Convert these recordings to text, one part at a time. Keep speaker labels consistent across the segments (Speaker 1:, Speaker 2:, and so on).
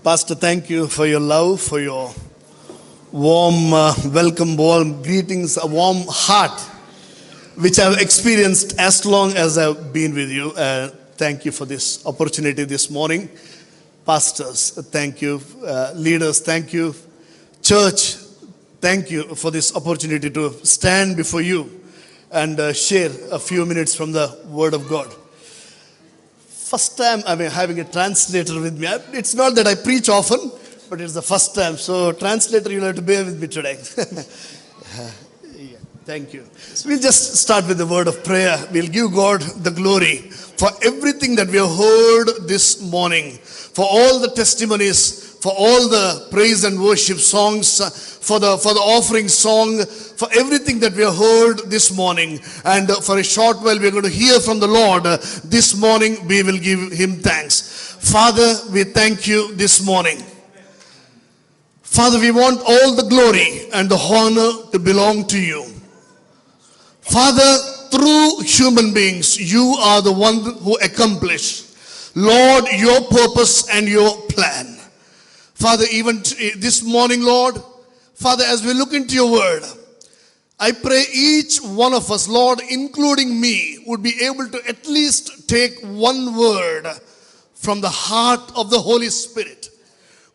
Speaker 1: Pastor, thank you for your love, for your warm welcome, warm greetings, a warm heart, which I've experienced as long as I've been with you. Thank you for this opportunity this morning. Pastors, thank you. Leaders, thank you. Church, thank you for this opportunity to stand before you and share a few minutes from the Word of God. First time I'm having a translator with me. It's not that I preach often, but it's the first time. So translator, you'll have to bear with me today. Thank you. So we'll just start with the word of prayer. We'll give God the glory for everything that we have heard this morning, for all the testimonies, for all the praise and worship songs, for the offering song, for everything that we have heard this morning. And for a short while we are going to hear from the Lord. This morning we will give Him thanks. Father, we thank you this morning. Father, we want all the glory and the honor to belong to you. Father, through human beings, you are the one who accomplish, Lord, your purpose and your plan. Father, even this morning, Lord, Father, as we look into your word, I pray each one of us, Lord, including me, would be able to at least take one word from the heart of the Holy Spirit.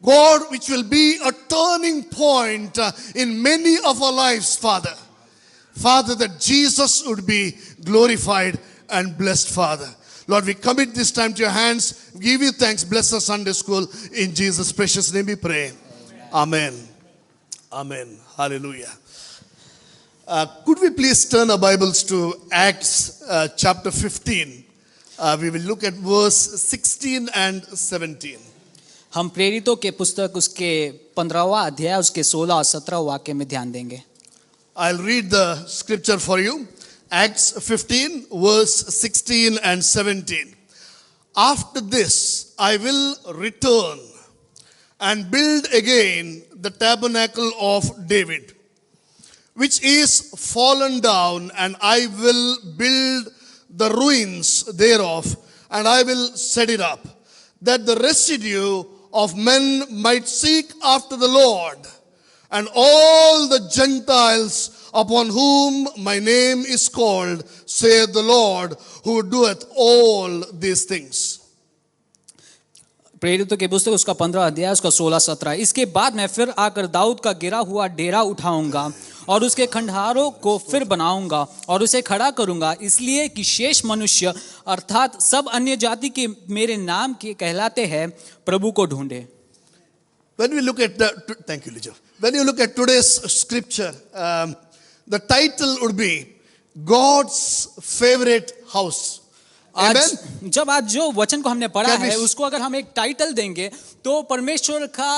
Speaker 1: God, which will be a turning point in many of our lives, Father. Father, that Jesus would be glorified and blessed, Father. Lord, we commit this time to your hands. Give you thanks. Bless our Sunday school. In Jesus' precious name we pray. Amen. Amen. Hallelujah. Could we please turn our Bibles to Acts chapter 15? We will look at verse 16 and 17.
Speaker 2: हम प्रेरितों के पुस्तक उसके 15वां अध्याय उसके 16 और 17 वाक्य में ध्यान देंगे.
Speaker 1: I'll read the scripture for you. Acts 15 verse 16 and 17. After this I will return and build again the tabernacle of David, which is fallen down, and I will build the ruins thereof, and I will set it up, that the residue of men might seek after the Lord, and all the Gentiles upon whom my name is called, saith the Lord, who doeth all these things.
Speaker 2: प्रेरितों के पुस्तक उसका 15 अध्याय उसका 16-17. इसके बाद मैं फिर आकर दाऊद का गिरा हुआ डेरा उठाऊंगा और उसके खंडहारों को फिर बनाऊंगा और उसे खड़ा करूंगा, इसलिए कि शेष मनुष्य अर्थात सब अन्य जाति के मेरे नाम के कहलाते हैं प्रभु को ढूंढे.
Speaker 1: When we look at thank you, Lijo. When you look at today's scripture, the title would be God's favorite house.
Speaker 2: आज जब आज जो वचन को हमने पढ़ा है उसको अगर हम एक टाइटल देंगे तो परमेश्वर का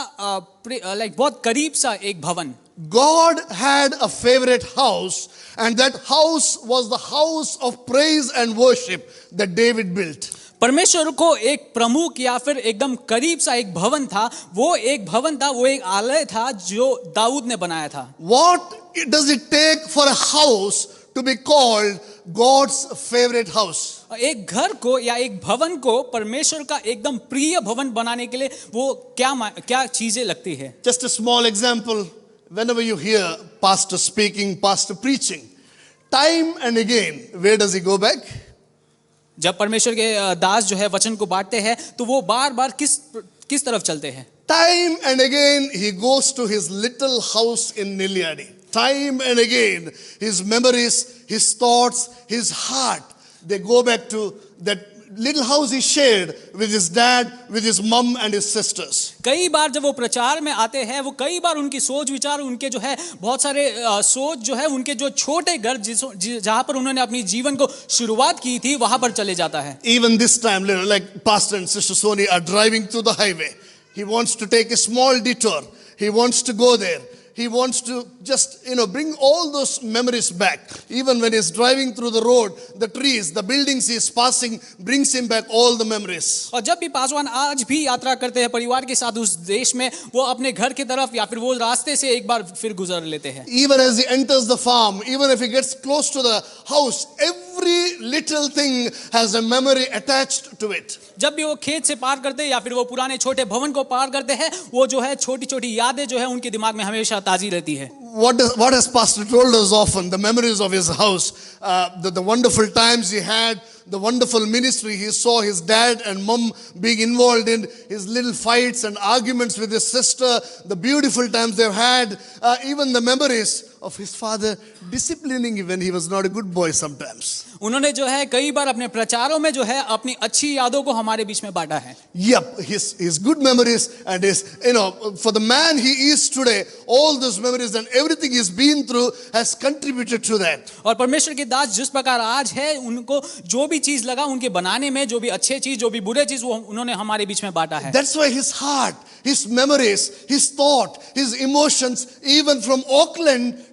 Speaker 2: लाइक बहुत करीब सा एक भवन.
Speaker 1: God had a favorite house, and that house was the house of praise and worship that David built.
Speaker 2: परमेश्वर को एक प्रमुख या फिर एकदम करीब सा एक भवन था. वो एक भवन था, वो एक आलय था जो दाऊद ने बनाया था.
Speaker 1: What does it take for a house to be called God's favorite house?
Speaker 2: एक घर को या एक भवन को परमेश्वर का एकदम प्रिय भवन बनाने के लिए वो क्या चीजें लगती है.
Speaker 1: Just a small example. Whenever you hear pastor speaking, pastor preaching, time and again, where does he go back?
Speaker 2: जब परमेश्वर के दास जो है वचन को बांटते हैं तो वो बार-बार किस तरफ चलते हैं.
Speaker 1: Time and again he goes to his little house in Niliadi. Time and again his memories, his thoughts, his heart, they go back to that little house he shared with his dad, with his mom and his sisters.
Speaker 2: कई बार जब वो प्रचार में आते हैं वो कई बार उनकी सोच विचार उनके जो है बहुत सारे सोच जो है उनके जो छोटे घर जहां पर उन्होंने अपनी जीवन को शुरुआत की थी वहां पर चले जाता है.
Speaker 1: Even this time, like Pastor and Sister Soni are driving through the highway. He wants to take a small detour. He wants to go there. he wants to just, bring all those memories back. Even when he's driving through the road, the trees, the buildings he is passing brings him back all the memories.
Speaker 2: और जब भी पासवान आज भी यात्रा करते हैं परिवार के साथ उस देश में, वो अपने घर की तरफ या फिर वो रास्ते से एक बार फिर गुजर लेते हैं.
Speaker 1: Even as he enters the farm, even if he gets close to the house, every little thing has a memory attached to it.
Speaker 2: जब भी वो खेत से पार करते हैं या फिर वो पुराने छोटे भवन को पार करते हैं, वो जो है छोटी छोटी यादें जो है उनके दिमाग में हमेशा ताजी रहती है.
Speaker 1: What has Pastor told us often, the memories of his house, the wonderful times he had, the wonderful ministry he saw his dad and mom being involved in, his little fights and arguments with his sister, the beautiful times they've had, even the memories of his father disciplining him when he was not a good boy sometimes.
Speaker 2: उन्होंने जो है कई बार अपने प्रचारों में जो है अपनी अच्छी यादों को हमारे बीच में बांटा है.
Speaker 1: Yep, his good memories and his, for the man he is today, all those memories and everything he's been through has contributed to that.
Speaker 2: और परमेश्वर के दास जिस प्रकार आज है, उनको जो भी चीज लगा उनके बनाने में, जो भी अच्छे चीज जो भी बुरे चीज, वो उन्होंने हमारे बीच में बांटा है.
Speaker 1: That's why his heart, his memories, his thought, his emotions, even from Auckland,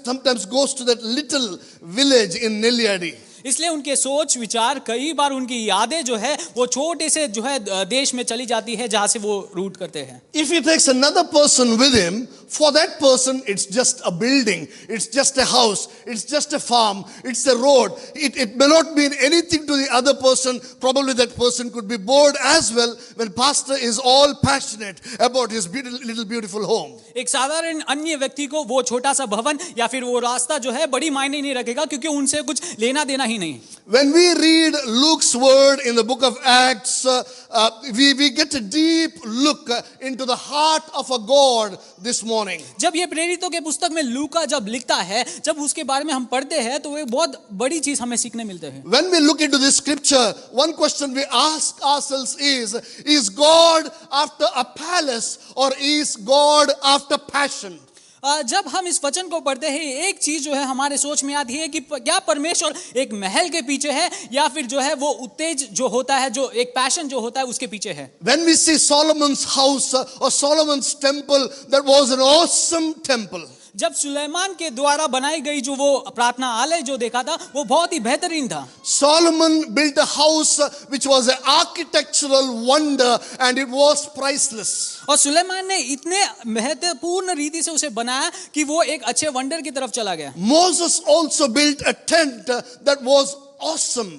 Speaker 1: sometimes goes to that little village in Neliadi.
Speaker 2: इसलिए उनके सोच विचार कई बार उनकी यादें जो है वो छोटे से जो है देश में चली जाती है जहां से वो रूट करते हैं.
Speaker 1: If he takes another person with him, for that person it's just a building, it's just a house, it's just a farm, it's a road. It may not mean anything to the other person. Probably that person could be bored as well when pastor is all passionate about his little beautiful home.
Speaker 2: एक साधारण अन्य व्यक्ति को वो छोटा सा भवन या फिर वो रास्ता जो है बड़ी मायने नहीं रखेगा, क्योंकि उनसे कुछ लेना देना ही नहीं.
Speaker 1: When we read Luke's word in the book of Acts, we get a deep look into the heart of a God this morning.
Speaker 2: जब ये प्रेरितों के पुस्तक में लूका जब लिखता है, जब उसके बारे में हम पढ़ते हैं तो वो बहुत बड़ी चीज हमें सीखने मिलते हैं.
Speaker 1: When we look into this scripture, one question we ask ourselves is God after a palace or is God after passion?
Speaker 2: जब हम इस वचन को पढ़ते हैं, एक चीज जो है हमारे सोच में आती है कि क्या परमेश्वर एक महल के पीछे है या फिर जो है वो उत्तेज जो होता है, जो एक पैशन जो होता है उसके पीछे है.
Speaker 1: When we see Solomon's house or Solomon's temple, that was an awesome temple.
Speaker 2: जब सुलेमान के द्वारा बनाई गई जो वो प्रार्थना आलय जो देखा था, वो बहुत ही बेहतरीन था.
Speaker 1: Solomon built a house which was an architectural wonder and it was priceless.
Speaker 2: और सुलेमान ने इतने महत्वपूर्ण रीति से उसे बनाया कि वो एक अच्छे वंडर की तरफ चला गया.
Speaker 1: Moses also built a tent that was awesome.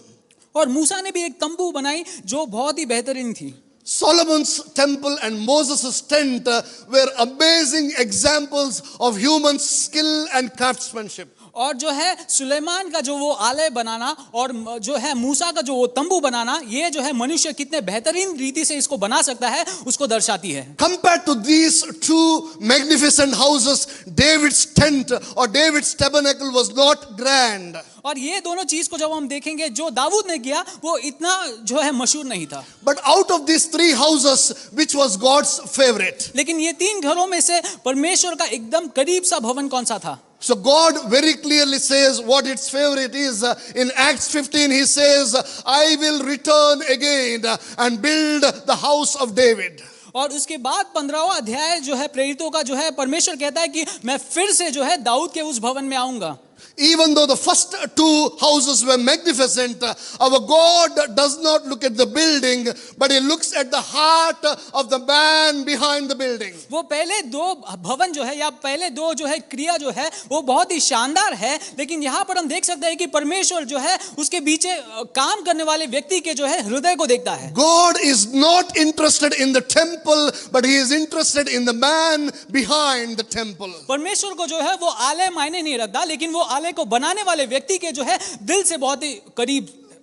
Speaker 2: और मूसा ने भी एक तंबू बनाई जो बहुत ही बेहतरीन थी.
Speaker 1: Solomon's temple and Moses' tent were amazing examples of human skill and craftsmanship.
Speaker 2: और जो है सुलेमान का जो वो आलय बनाना और जो है मूसा का जो वो तंबू बनाना, ये जो है मनुष्य कितने बेहतरीन रीति से इसको बना सकता है उसको दर्शाती है.
Speaker 1: Compared to these two magnificent houses, David's tent or David's tabernacle was not grand.
Speaker 2: और ये दोनों चीज को जब हम देखेंगे, जो दाऊद ने किया वो इतना जो है मशहूर नहीं था.
Speaker 1: But out of these three houses, which was God's favorite?
Speaker 2: लेकिन ये तीन घरों में से परमेश्वर का एकदम करीब सा भवन कौन सा था?
Speaker 1: So God very clearly says what its favorite is. In Acts 15 he says, I will return again and build the house of David.
Speaker 2: और उसके बाद 15वां अध्याय जो है प्रेरितों का जो है परमेश्वर कहता है कि मैं फिर से जो है दाऊद के उस भवन में आऊंगा.
Speaker 1: Even though the first two houses were magnificent, our God does not look at the building, but He looks at the heart of the man behind the building.
Speaker 2: वो पहले दो भवन जो है या पहले दो जो है क्रिया जो है वो बहुत ही शानदार है, लेकिन यहाँ पर हम देख सकते हैं कि परमेश्वर जो है उसके पीछे काम करने वाले व्यक्ति के जो है हृदय को देखता है.
Speaker 1: God is not interested in the temple, but He is interested in the man behind the temple.
Speaker 2: परमेश्वर को जो है वो आलय मायने नहीं रखता, लेकिन वो आलय को बनाने वाले व्यक्ति के जो है दिल से बहुत ही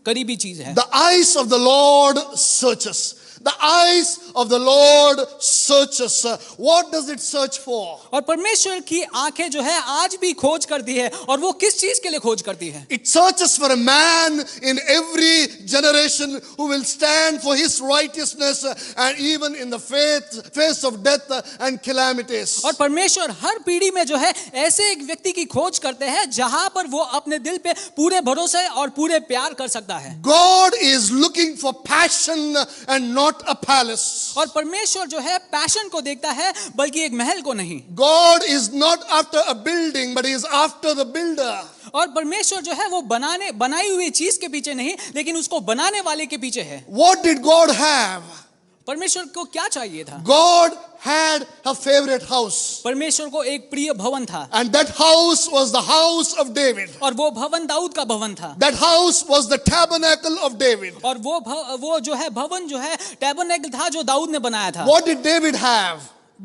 Speaker 2: करीबी चीज है.
Speaker 1: The eyes of the Lord searches. The eyes of the Lord searches. What does it search for?
Speaker 2: और परमेश्वर की आंखें जो है आज भी खोज करती है, और वो किस चीज के लिए खोज करती है?
Speaker 1: It searches for a man in every generation who will stand for his righteousness and even in the face of death and calamities.
Speaker 2: और परमेश्वर हर पीढ़ी में जो है ऐसे एक व्यक्ति की खोज करते हैं जहां पर वो अपने दिल पे पूरे भरोसे और पूरे प्यार कर सकता है.
Speaker 1: God is looking for passion and not not a palace.
Speaker 2: और परमेश्वर जो है पैशन को देखता है, बल्कि एक महल को नहीं।
Speaker 1: God is not after a building, but he is after the builder.
Speaker 2: और परमेश्वर जो है वो बनाई हुई चीज के पीछे नहीं, लेकिन उसको बनाने वाले के पीछे है।
Speaker 1: What did God have?
Speaker 2: परमेश्वर को क्या चाहिए था?
Speaker 1: God had a favorite house.
Speaker 2: परमेश्वर को एक प्रिय भवन था,
Speaker 1: And that house was the house of David.
Speaker 2: और वो भवन दाऊद का भवन था।
Speaker 1: That house was the tabernacle of David.
Speaker 2: और वो जो है भवन जो है टैबरनेकल था जो दाऊद ने बनाया था।
Speaker 1: What did David have?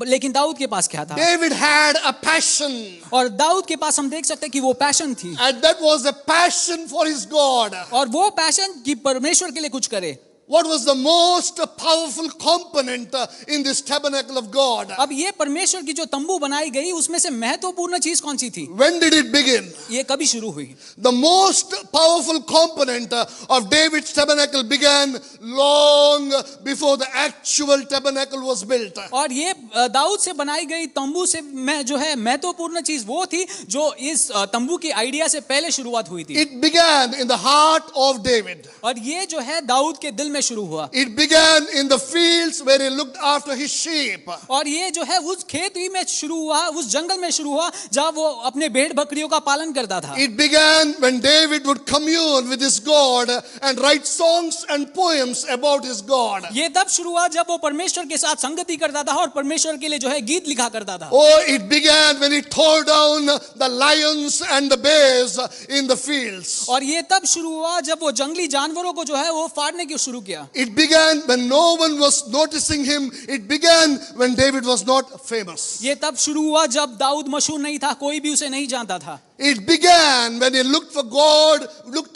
Speaker 2: लेकिन दाऊद के पास क्या था?
Speaker 1: David had a passion.
Speaker 2: और दाऊद के पास हम देख सकते हैं कि वो पैशन थी,
Speaker 1: And that was a passion for his God.
Speaker 2: और वो पैशन कि परमेश्वर के लिए कुछ करे।
Speaker 1: What was the most powerful component in this tabernacle of God?
Speaker 2: अब ये परमेश्वर की जो तंबू बनाई गई उसमें से महत्वपूर्ण चीज कौन सी थी?
Speaker 1: When did it begin?
Speaker 2: ये कभी शुरू हुई?
Speaker 1: The most powerful component of David's tabernacle began long before the actual tabernacle was built.
Speaker 2: और ये दाऊद से बनाई गई तंबू से जो है महत्वपूर्ण चीज वो थी जो इस तंबू की आइडिया से पहले शुरुआत हुई थी।
Speaker 1: It began in the heart of David.
Speaker 2: और ये जो है दाऊद के दिल में शुरू हुआ।
Speaker 1: It began in the fields where he looked after his sheep.
Speaker 2: और ये जो है उस खेती में शुरू हुआ, उस जंगल में शुरू हुआ जहाँ वो अपने भेड़ बकरियों का पालन करता था।
Speaker 1: It began when David would commune with his God and write songs and poems about his God.
Speaker 2: ये तब शुरू हुआ जब वो परमेश्वर के साथ संगति करता था और परमेश्वर के लिए जो है गीत लिखा करता था।
Speaker 1: Oh, it began when he tore down the lions and the bears in the fields.
Speaker 2: और ये तब शुरू हुआ जब वो जंगली जानवरों को जो है वो फाड़ने की शुरू किया।
Speaker 1: It began when no one was noticing him. It began when David was not famous.
Speaker 2: ये तब शुरू हुआ जब दाऊद मशहूर नहीं था, कोई भी उसे नहीं जानता था।
Speaker 1: It began when he looked to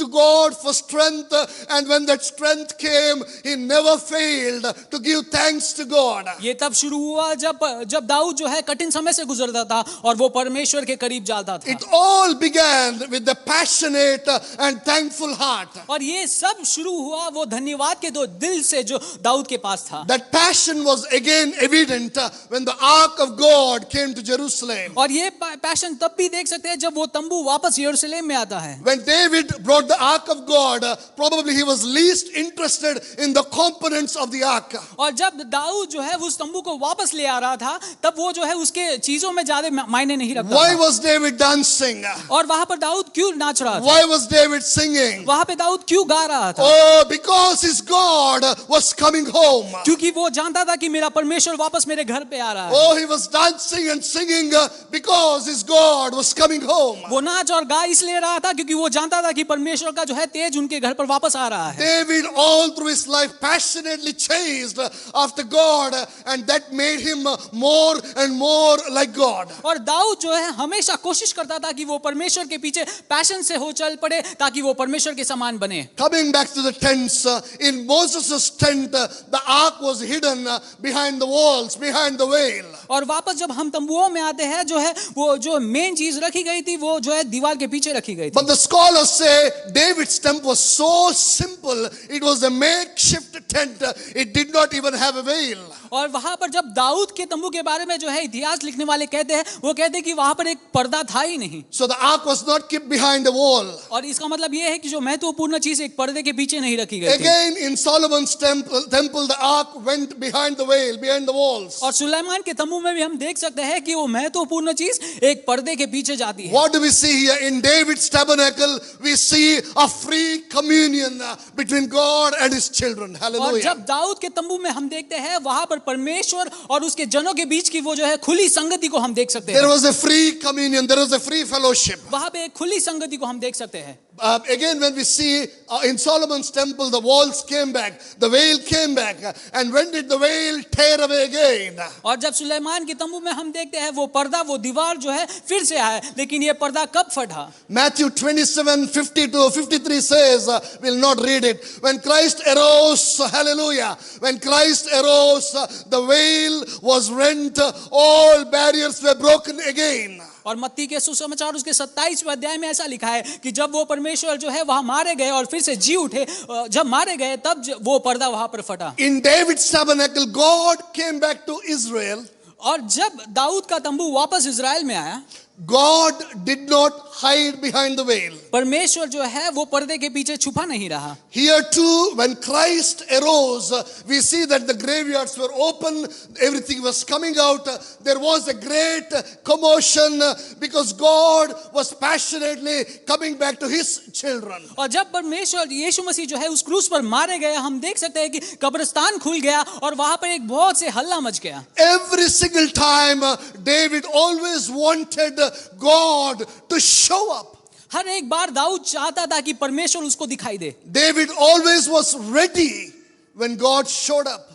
Speaker 1: God for strength, and when that strength came, he never failed to give thanks to God.
Speaker 2: ये तब शुरू हुआ जब दाऊद जो है कठिन समय से गुजरता था और वो परमेश्वर के करीब जाता था।
Speaker 1: It all began with the passionate and thankful heart.
Speaker 2: और ये सब शुरू हुआ वो धन्यवाद के दो दिल से जो दाऊद के पास था।
Speaker 1: That passion was again evident when the ark of God came to Jerusalem.
Speaker 2: और ये पैशन तब भी देख सकते हैं जब वो तंबू वापस यरूशलेम में आता है।
Speaker 1: When David brought the ark of God, probably he was least interested in the components of the ark.
Speaker 2: और जब दाऊद जो है उस तंबू को वापस ले आ रहा था, तब वो जो है उसके चीजों में ज्यादा मायने नहीं रखता
Speaker 1: Why
Speaker 2: था।
Speaker 1: was David dancing?
Speaker 2: और वहां पर दाऊद क्यों नाच रहा था?
Speaker 1: Why was David singing?
Speaker 2: वहां पे दाऊद क्यों गा रहा था?
Speaker 1: Oh, because his God was coming home.
Speaker 2: क्योंकि वो जानता था कि मेरा परमेश्वर वापस मेरे घर पे आ रहा है।
Speaker 1: Oh, he was dancing and singing because his God was coming home.
Speaker 2: वो नाच और गा इसलिए रहा था क्योंकि वो जानता था कि परमेश्वर का जो है तेज उनके घर पर वापस आ रहा है।
Speaker 1: David all through his life passionately chased after God, and that made him more and more like God.
Speaker 2: और दाऊद जो है हमेशा कोशिश करता था कि वो परमेश्वर के पीछे पैशन से हो चल पड़े ताकि वो परमेश्वर के समान बने।
Speaker 1: Coming back to the tents, in Moses' tent, the ark was hidden behind the walls, behind the veil.
Speaker 2: और वापस जब हम तंबुओं में आते हैं जो है वो जो मेन चीज रखी गई थी वो जो है दीवार के पीछे रखी गई थी।
Speaker 1: But the scholars say David's tent was so simple, it was a makeshift tent. It did not even have a veil.
Speaker 2: और वहां पर जब दाऊद के तंबू के बारे में जो है इतिहास लिखने वाले कहते हैं, वो कहते हैं कि वहां पर एक पर्दा था ही नहीं।
Speaker 1: So the ark was not kept behind a wall.
Speaker 2: और इसका मतलब ये है कि जो महत्वपूर्ण चीज एक पर्दे के पीछे नहीं रखी गई थी।
Speaker 1: Again, in Solomon's temple, the ark went behind the veil, behind the walls.
Speaker 2: और सुलेमान के तंबू में भी हम देख सकते हैं कि वो महत्वपूर्ण चीज एक पर्दे के पीछे जाती है।
Speaker 1: What do we see here? In David's tabernacle, we see a free communion between God and his children.
Speaker 2: और
Speaker 1: Hallelujah.
Speaker 2: जब दाऊद के तंबू में हम देखते हैं वहां पर परमेश्वर और उसके जनों के बीच की वो जो है खुली संगति को हम देख सकते
Speaker 1: There
Speaker 2: हैं।
Speaker 1: was a free communion, there was a free fellowship.
Speaker 2: वहां पे एक खुली संगति को हम देख सकते हैं।
Speaker 1: Again, when we see in Solomon's temple, the walls came back, the veil came back. And when did the veil tear away again?
Speaker 2: और जब सुलेमान के तंबू में हम देखते हैं वो पर्दा, वो दीवार जो है फिर से आया, लेकिन ये पर्दा कब फटा?
Speaker 1: Matthew 27:50-53 says, we'll not read it. When Christ arose, hallelujah, when Christ arose, the veil was rent, all barriers were broken again.
Speaker 2: और मत्ती के सुसमाचार उसके 27वें अध्याय में ऐसा लिखा है कि जब वो परमेश्वर जो है वहां मारे गए और फिर से जी उठे, जब मारे गए तब वो पर्दा वहां पर फटा।
Speaker 1: In David's tabernacle, God came back to Israel.
Speaker 2: और जब दाऊद का तंबू वापस इजराइल में आया,
Speaker 1: God did not hide behind the veil.
Speaker 2: परमेश्वर जो है वो पर्दे के पीछे छुपा नहीं रहा।
Speaker 1: Here too, when Christ arose, we see that the graveyards were open, everything was coming out. There was a great commotion because God was passionately coming back to His children.
Speaker 2: और जब परमेश्वर यीशु मसीह जो है उस क्रूस पर मारे गए, हम देख सकते हैं कि कब्रिस्तान खुल गया और वहां पर एक बहुत से हल्ला मच गया।
Speaker 1: Every single time, David always wanted God to show up.
Speaker 2: हर एक बार दाऊद चाहता था कि परमेश्वर उसको दिखाई दे।
Speaker 1: David always was ready when God showed up.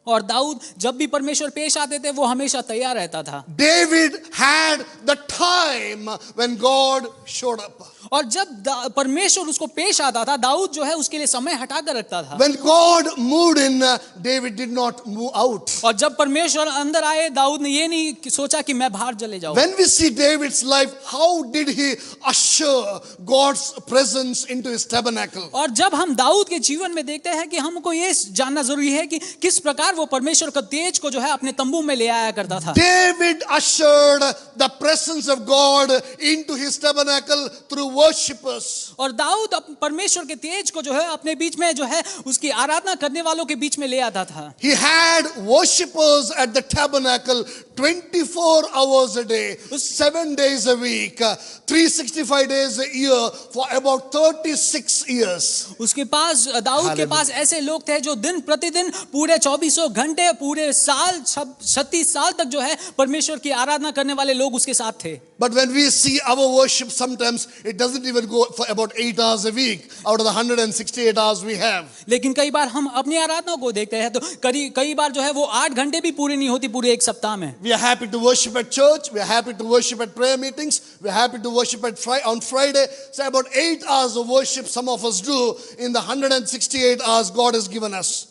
Speaker 2: और दाऊद जब भी परमेश्वर पेश आते थे वो हमेशा तैयार रहता था।
Speaker 1: David had the time when God showed up.
Speaker 2: और जब परमेश्वर उसको पेश आता था, दाऊद जो है उसके लिए समय हटा कर रखता था।
Speaker 1: When God moved in, David did not move out.
Speaker 2: और जब परमेश्वर अंदर आए, दाऊद ने ये नहीं सोचा कि मैं बाहर चले जाऊं।
Speaker 1: When we see David's life, how did he usher God's presence into his tabernacle?
Speaker 2: और जब हम दाऊद के जीवन में देखते हैं कि हमको ये जानना जरूरी है कि किस प्रकार वो परमेश्वर का तेज को जो है अपने तंबू में ले आया करता था।
Speaker 1: David ushered the presence of God into his tabernacle through worshippers.
Speaker 2: और दाऊद परमेश्वर के तेज को जो है अपने बीच में जो है उसकी आराधना करने वालों के बीच में ले आता था।
Speaker 1: He had worshippers at the tabernacle 24 hours a day, 7 days a week, 365 days a year for about 36 years.
Speaker 2: उसके पास दाऊद के पास ऐसे लोग थे जो दिन प्रतिदिन पूरे 24 घंटे पूरे साल 36 साल तक जो है परमेश्वर की आराधना करने वाले लोग उसके साथ थे।
Speaker 1: But when we see our worship, sometimes it doesn't even go for about 8 hours a week out of the 168 hours we have.
Speaker 2: लेकिन कई बार हम अपनी आराधना को देखते हैं तो कई बार जो है वो 8 घंटे भी पूरी नहीं होती पूरे एक सप्ताह में।
Speaker 1: We are happy to worship at church. We are happy to worship at prayer meetings. We are happy to worship on Friday. So about 8 hours of worship some of us do in the 168 hours God has given us.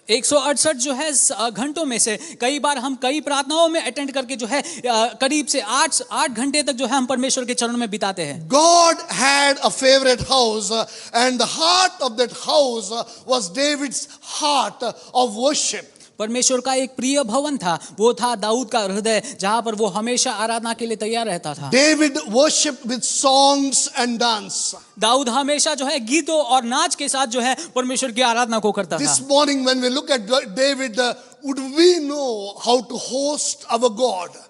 Speaker 2: 168 जो है घंटों में से कई बार हम कई प्रार्थनाओं में attend करके जो है करीब से 8 घंटे तक जो है हम परमेश्वर के चरणों में बिताते हैं।
Speaker 1: God had a favorite house, and the heart of that house was David's heart of worship.
Speaker 2: परमेश्वर का एक प्रिय भवन था, वो था दाऊद का हृदय, जहां पर वो हमेशा आराधना के लिए तैयार रहता था।
Speaker 1: David worshipped with songs and dance.
Speaker 2: Dawood हमेशा जो है गीतों और नाच के साथ जो है परमेश्वर की आराधना को करता था।
Speaker 1: This morning when we look at David, would we know how to host our God?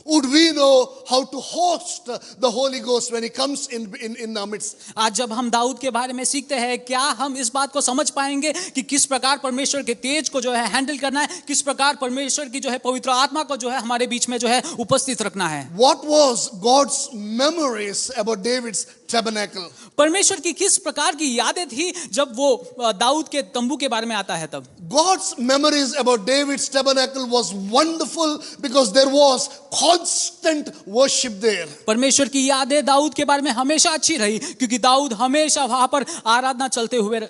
Speaker 1: Would we know how to host the Holy Ghost when He comes in our midst?
Speaker 2: आज जब हम दाऊद के बारे में सीखते हैं, क्या हम इस बात को समझ पाएंगे कि किस प्रकार परमेश्वर के तेज को जो है हैंडल करना है, किस प्रकार परमेश्वर की जो है पवित्र आत्मा को जो है हमारे बीच में जो है उपस्थित रखना है।
Speaker 1: What was God's memories about David's tabernacle?
Speaker 2: परमेश्वर की किस प्रकार की यादें थी जब वो दाऊद के तंबू के बारे में आता है तब।
Speaker 1: God's memories about David's tabernacle was wonderful because there was constant worship there.
Speaker 2: परमेश्वर की यादें दाऊद के बारे में हमेशा अच्छी रही क्योंकि दाऊद हमेशा वहां पर आराधना चलते हुए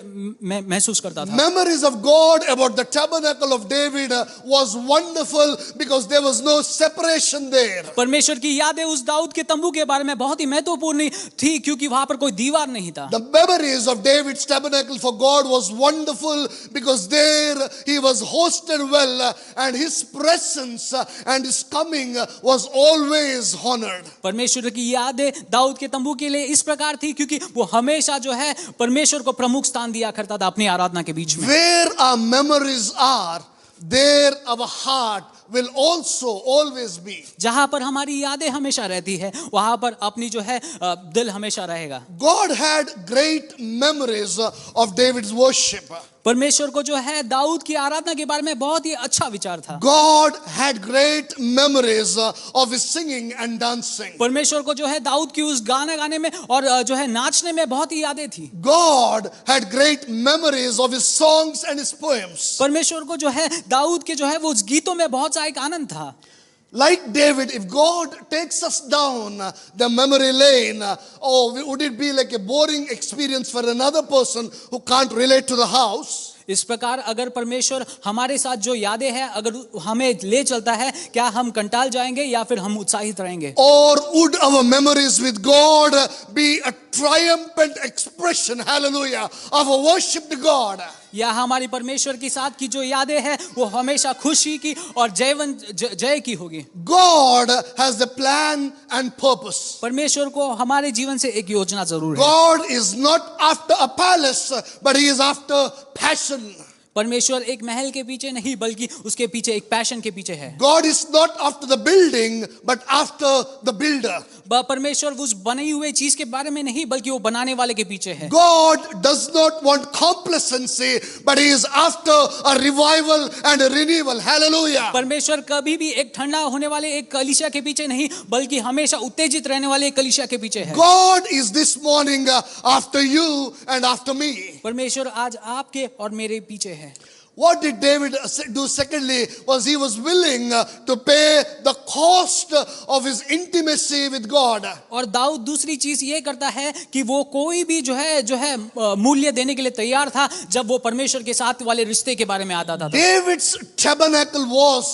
Speaker 2: महसूस करता था।
Speaker 1: Memories of God about the tabernacle of David was wonderful because there was no separation there.
Speaker 2: परमेश्वर की यादें उस दाऊद के तंबू के बारे में बहुत ही महत्वपूर्ण थी क्योंकि वहां पर कोई दीवार नहीं था।
Speaker 1: The memories of David's tabernacle for God was wonderful because there he was hosted well and his presence and his coming was always honored.
Speaker 2: परमेश्वर की यादें दाऊद के तंबू के लिए इस प्रकार थी क्योंकि वो हमेशा जो है परमेश्वर को प्रमुख स्थान दिया करता था अपनी आराधना के बीच में।
Speaker 1: Where our memories are, there our heart will also always be.
Speaker 2: जहां पर हमारी यादें हमेशा रहती है वहां पर अपनी जो है दिल हमेशा रहेगा।
Speaker 1: God had great memories of David's worship.
Speaker 2: परमेश्वर को जो है दाऊद की आराधना के बारे में बहुत ही अच्छा विचार था।
Speaker 1: God had great memories of his singing and dancing.
Speaker 2: परमेश्वर को जो है दाऊद की उस गाना गाने में और जो है नाचने में बहुत ही यादें थी।
Speaker 1: God had great memories of his songs and his poems.
Speaker 2: परमेश्वर को जो है दाऊद के जो है वो उस गीतों में बहुत सा एक आनंद था।
Speaker 1: Like David, if God takes us down the memory lane, would it be like a boring experience for another person who can't relate to the house?
Speaker 2: इस प्रकार अगर परमेश्वर हमारे साथ जो यादें हैं अगर हमें ले चलता है, क्या हम कंटाल जाएंगे या फिर हम उत्साहित रहेंगे?
Speaker 1: Or would our memories with God be a triumphant expression, hallelujah, of a worship to God?
Speaker 2: या हमारी परमेश्वर के साथ की जो यादें हैं वो हमेशा खुशी की और जय की होगी।
Speaker 1: God has the plan and purpose.
Speaker 2: परमेश्वर को हमारे जीवन से एक योजना जरूर है।
Speaker 1: God is not after a palace, but he is after passion.
Speaker 2: परमेश्वर एक महल के पीछे नहीं बल्कि उसके पीछे एक पैशन के पीछे है।
Speaker 1: God is not after the building, but after the builder.
Speaker 2: परमेश्वर उस बनी हुई चीज के बारे में नहीं बल्कि वो बनाने वाले के पीछे है।
Speaker 1: God does not want complacency, but he is after a revival and a renewal. Hallelujah.
Speaker 2: परमेश्वर कभी भी एक ठंडा होने वाले एक कलीसिया के पीछे नहीं बल्कि हमेशा उत्तेजित रहने वाले एक कलीसिया के पीछे है।
Speaker 1: God is this morning after you and after me.
Speaker 2: परमेश्वर आज आपके और मेरे पीछे है।
Speaker 1: What did David do? Secondly, was he was willing to pay the cost of his intimacy with God.
Speaker 2: और दाऊद दूसरी चीज ये करता है कि वो कोई भी जो है मूल्य देने के लिए तैयार था जब वो परमेश्वर के साथ वाले रिश्ते के बारे में आता था।
Speaker 1: David's tabernacle was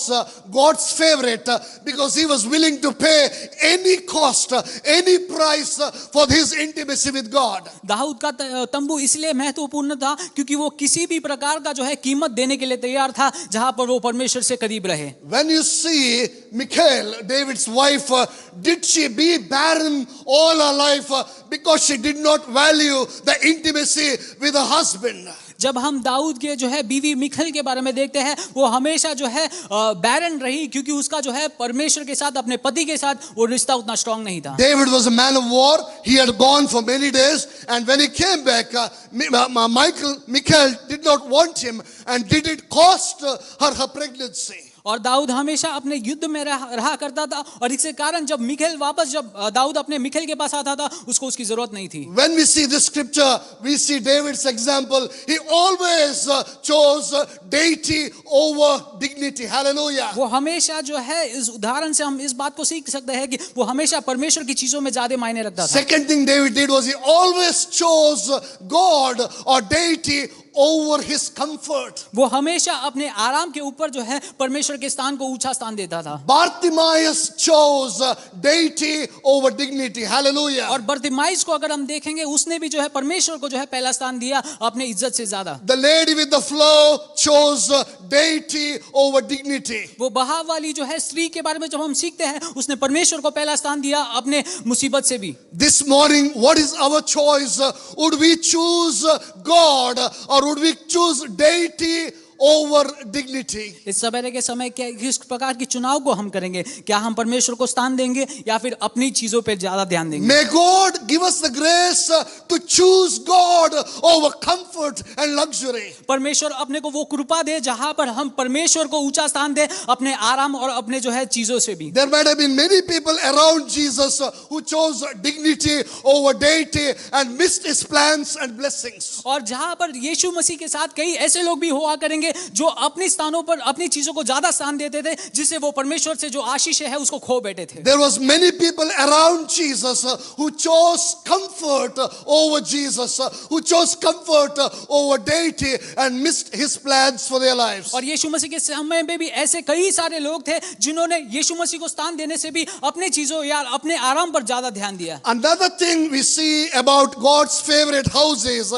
Speaker 1: God's favorite because he was willing to pay any cost, any price for his intimacy with God.
Speaker 2: Dawood का तंबू इसलिए महत्वपूर्ण था क्योंकि वो किसी भी प्रकार का जो है कीमत देने के लिए तैयार था जहां पर वो परमेश्वर से करीब रहे।
Speaker 1: When you see Michal, David's wife, did she be barren all her life because she did not value the intimacy with her husband?
Speaker 2: जब हम दाऊद के जो है बीवी मिखल के बारे में देखते हैं वो हमेशा जो है बैरन रही क्योंकि उसका जो है परमेश्वर के साथ अपने पति के साथ वो रिश्ता उतना स्ट्रांग नहीं था।
Speaker 1: David was a man of war. He had gone for many days, and when he came back, Michal did not want him, and did it cost her pregnancy?
Speaker 2: और दाऊद हमेशा अपने युद्ध में रहा करता था और इसके कारण जब मिखल वापस जब दाऊद अपने मिखल के पास आता था उसको उसकी जरूरत नहीं थी।
Speaker 1: When we see this scripture, we see David's example. He always chose deity over dignity. Hallelujah.
Speaker 2: वो हमेशा जो है इस उदाहरण से हम इस बात को सीख सकते हैं कि वो हमेशा परमेश्वर की चीजों में ज्यादा मायने रखता था।
Speaker 1: Second thing David did was he always chose God or deity over his comfort.
Speaker 2: वो हमेशा अपने आराम के ऊपर जो है परमेश्वर के स्थान को ऊंचा स्थान देता था।
Speaker 1: Bartimaeus chose deity over dignity. Hallelujah.
Speaker 2: और बर्तिमाइस को अगर हम देखेंगे उसने भी जो है परमेश्वर को जो है पहला स्थान दिया अपने इज्जत से ज्यादा।
Speaker 1: The lady with the flow chose deity over dignity.
Speaker 2: वो बहाव वाली जो है स्त्री के बारे में जब हम सीखते हैं उसने परमेश्वर को पहला स्थान दिया अपने मुसीबत से भी।
Speaker 1: This morning, what is our choice? Would we choose God or would we choose deity over dignity?
Speaker 2: इस सवेरे के समय क्या किस प्रकार की चुनाव को हम करेंगे? क्या हम परमेश्वर को स्थान देंगे या फिर अपनी चीजों पर ज्यादा ध्यान देंगे?
Speaker 1: May God give us the grace to choose God over comfort and luxury.
Speaker 2: परमेश्वर अपने को वो कृपा दे जहां पर हम परमेश्वर को ऊंचा स्थान दे अपने आराम और अपने जो है चीजों से भी।
Speaker 1: There might have been many people around Jesus who chose dignity over deity and missed his plans and blessings.
Speaker 2: और जहां पर यीशु मसीह के साथ कई ऐसे लोग भी हुआ करेंगे जो अपने स्थानों पर अपनी चीजों को ज्यादा स्थान देते थे जिससे वो परमेश्वर से जो आशीष है उसको खो बैठे थे।
Speaker 1: There was many people around Jesus who chose comfort over Jesus, who chose comfort over deity and missed his plans for their lives.
Speaker 2: और यीशु मसीह के समय में भी ऐसे कई सारे लोग थे जिन्होंने यीशु मसीह को स्थान देने से भी अपने चीजों या अपने आराम पर ज्यादा ध्यान दिया।
Speaker 1: Another thing we see about God's favorite house is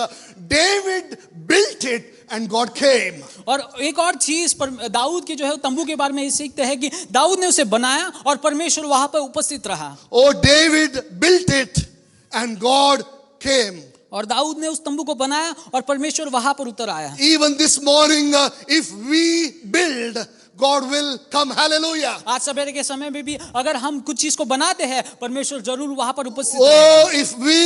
Speaker 1: David built it and God came.
Speaker 2: और एक और चीज पर दाऊद के जो है तंबू के बारे में सीखते हैं कि दाऊद ने उसे बनाया और परमेश्वर वहां पर उपस्थित रहा।
Speaker 1: Oh, David built it and God came.
Speaker 2: और दाऊद ने उस तंबू को बनाया और परमेश्वर वहां पर उतर आया।
Speaker 1: Even this morning, if we build, God will come. Hallelujah.
Speaker 2: आज सवेरे के समय में भी अगर हम कुछ चीज को बनाते हैं परमेश्वर जरूर वहां पर उपस्थित
Speaker 1: Oh, if we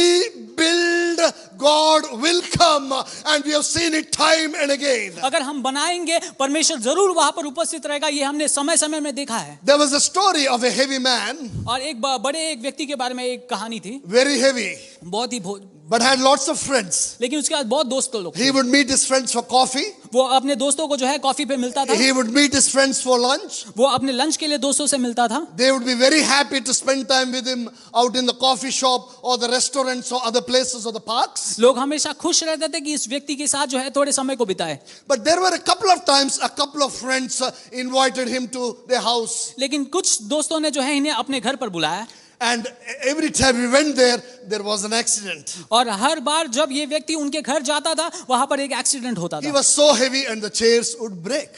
Speaker 1: build, God will come, and we have seen it time and again.
Speaker 2: अगर हम बनाएंगे परमेश्वर जरूर वहां पर उपस्थित रहेगा, ये हमने समय समय में देखा है।
Speaker 1: There was a story of a heavy man,
Speaker 2: और एक बड़े एक व्यक्ति के बारे में एक कहानी थी,
Speaker 1: very heavy,
Speaker 2: बहुत ही
Speaker 1: but had lots of friends.
Speaker 2: लेकिन उसके बाद बहुत दोस्त लोग थे।
Speaker 1: He would meet his friends for coffee.
Speaker 2: वो अपने दोस्तों को जो है कॉफी पे मिलता था।
Speaker 1: He would meet his friends for lunch.
Speaker 2: वो अपने लंच के लिए दोस्तों से मिलता था।
Speaker 1: They would be very happy to spend time with him out in the coffee shop or the restaurants or other places or the parks.
Speaker 2: लोग हमेशा खुश रहते थे कि इस व्यक्ति के साथ जो है थोड़े समय को बिताए।
Speaker 1: But there were a couple of times a couple of friends invited him to their house.
Speaker 2: लेकिन कुछ दोस्तों ने जो है इन्हें अपने घर पर बुलाया।
Speaker 1: And every time we went there was an accident.
Speaker 2: और हर बार जब ये व्यक्ति उनके घर जाता था वहां पर एक एक्सीडेंट होता
Speaker 1: He
Speaker 2: था।
Speaker 1: was so heavy and the chairs would break.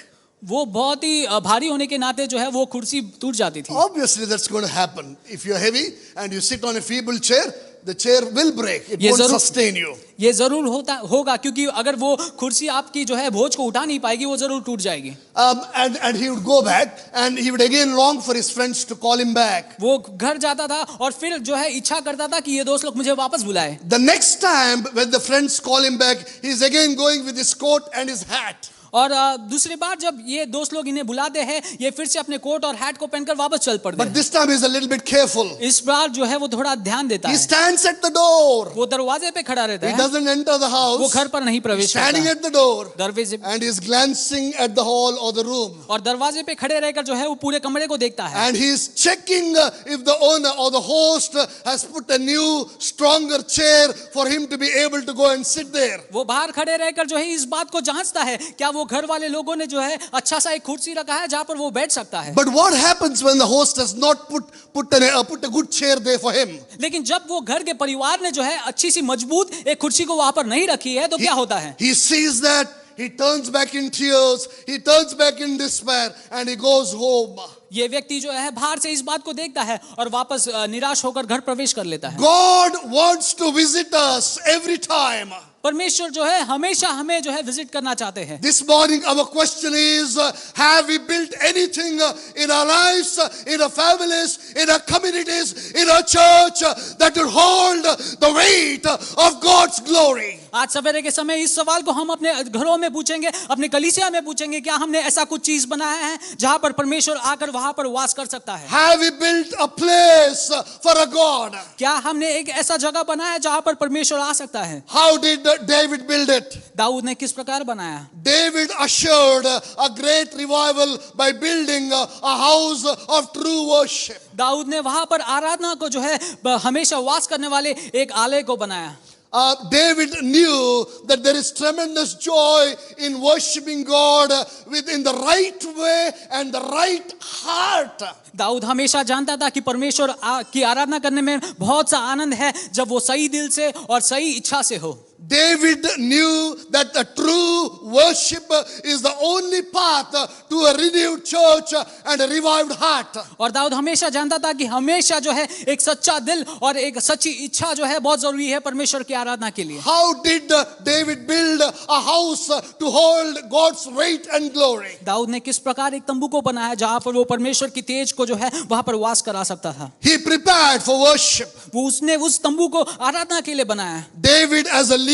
Speaker 2: वो बहुत ही भारी होने के नाते जो है वो कुर्सी टूट जाती थी।
Speaker 1: Obviously that's going to happen. If you're heavy and you sit on a feeble chair, the chair will break. It
Speaker 2: ये
Speaker 1: won't
Speaker 2: जरूर-
Speaker 1: sustain you.
Speaker 2: ये जरूर होगा क्योंकि अगर वो कुर्सी आपकी जो है बोझ को उठा नहीं पाएगी, वो जरूर टूट जाएगी।
Speaker 1: And he would go back and he would again long for his friends to call him back.
Speaker 2: वो घर जाता था और फिर जो है इच्छा करता था कि ये दोस्त लोग मुझे वापस बुलाए।
Speaker 1: The next time when the friends call him back, he's again going with his coat and his hat.
Speaker 2: और दूसरी बार जब ये दोस्त लोग इन्हें बुलाते हैं, ये फिर से अपने कोट और हैट को पहनकर वापस चल पड़ते
Speaker 1: But
Speaker 2: हैं।
Speaker 1: this time he's a little bit careful.
Speaker 2: इस बार जो है वो थोड़ा ध्यान देता
Speaker 1: He
Speaker 2: है।
Speaker 1: stands at the door.
Speaker 2: वो दरवाजे पे खड़ा रहता
Speaker 1: He
Speaker 2: है,
Speaker 1: doesn't enter the
Speaker 2: वो
Speaker 1: house.
Speaker 2: घर पर नहीं
Speaker 1: He's
Speaker 2: प्रवेश करता
Speaker 1: standing
Speaker 2: है।
Speaker 1: at the door
Speaker 2: दरवाजे
Speaker 1: and he's glancing at the hall or the room.
Speaker 2: और दरवाजे पे खड़े रहकर जो है वो पूरे कमरे को देखता है।
Speaker 1: And he's checking if the owner or the host has put a new, stronger chair for him to be able to go and sit there.
Speaker 2: वो बाहर खड़े रहकर जो है इस बात को जांचता है क्या वो घर वाले लोगों ने जो है अच्छा सा एक कुर्सी रखा है जहां पर वो बैठ सकता है।
Speaker 1: But what happens when the host has not put a good chair there for him?
Speaker 2: लेकिन जब वो घर के परिवार ने जो है अच्छी सी मजबूत एक कुर्सी को वहां पर नहीं रखी है तो क्या होता है?
Speaker 1: He sees that, he turns back in tears, he turns back in despair, and he goes home.
Speaker 2: ये व्यक्ति जो है बाहर से इस बात को देखता है और वापस निराश होकर घर प्रवेश कर लेता है।
Speaker 1: God wants to visit us every time.
Speaker 2: परमेश्वर जो है हमेशा हमें जो है विजिट करना चाहते हैं।
Speaker 1: This morning our question is, have we built anything in our lives, in our families, in our communities, in our church that will hold the weight of God's glory?
Speaker 2: आज सवेरे के समय इस सवाल को हम अपने घरों में पूछेंगे, अपने कलीसिया में पूछेंगे, क्या हमने ऐसा कुछ चीज बनाया है जहां पर परमेश्वर आकर वहां पर वास कर सकता है?
Speaker 1: Have we built a place for a God?
Speaker 2: क्या हमने एक ऐसा जगह बनाया है जहां पर परमेश्वर आ सकता है?
Speaker 1: How did David build it?
Speaker 2: Dawood ने किस प्रकार बनाया?
Speaker 1: David ushered a great revival by building a house of true worship.
Speaker 2: Dawood ने वहां पर आराधना को जो है हमेशा वास करने वाले एक आलय को बनाया।
Speaker 1: David knew that there is tremendous joy in worshiping God within the right way and the right heart.
Speaker 2: Dawood हमेशा जानता था कि परमेश्वर की आराधना करने में बहुत सा आनंद है जब वो सही दिल से और सही इच्छा से हो।
Speaker 1: David knew that the true worship is the only path to a renewed church and a revived heart.
Speaker 2: और दाऊद हमेशा जानता था कि हमेशा जो है एक सच्चा दिल और एक सच्ची इच्छा जो है बहुत जरूरी है परमेश्वर की आराधना के लिए।
Speaker 1: How did David build a house to hold God's weight and glory?
Speaker 2: Dawood ने किस प्रकार एक तंबू को बनाया जहां पर वो परमेश्वर की तेज को जो है वहां पर वास करा सकता था?
Speaker 1: He prepared for worship.
Speaker 2: वो उसने उस तंबू को आराधना के लिए बनाया।
Speaker 1: David as a leader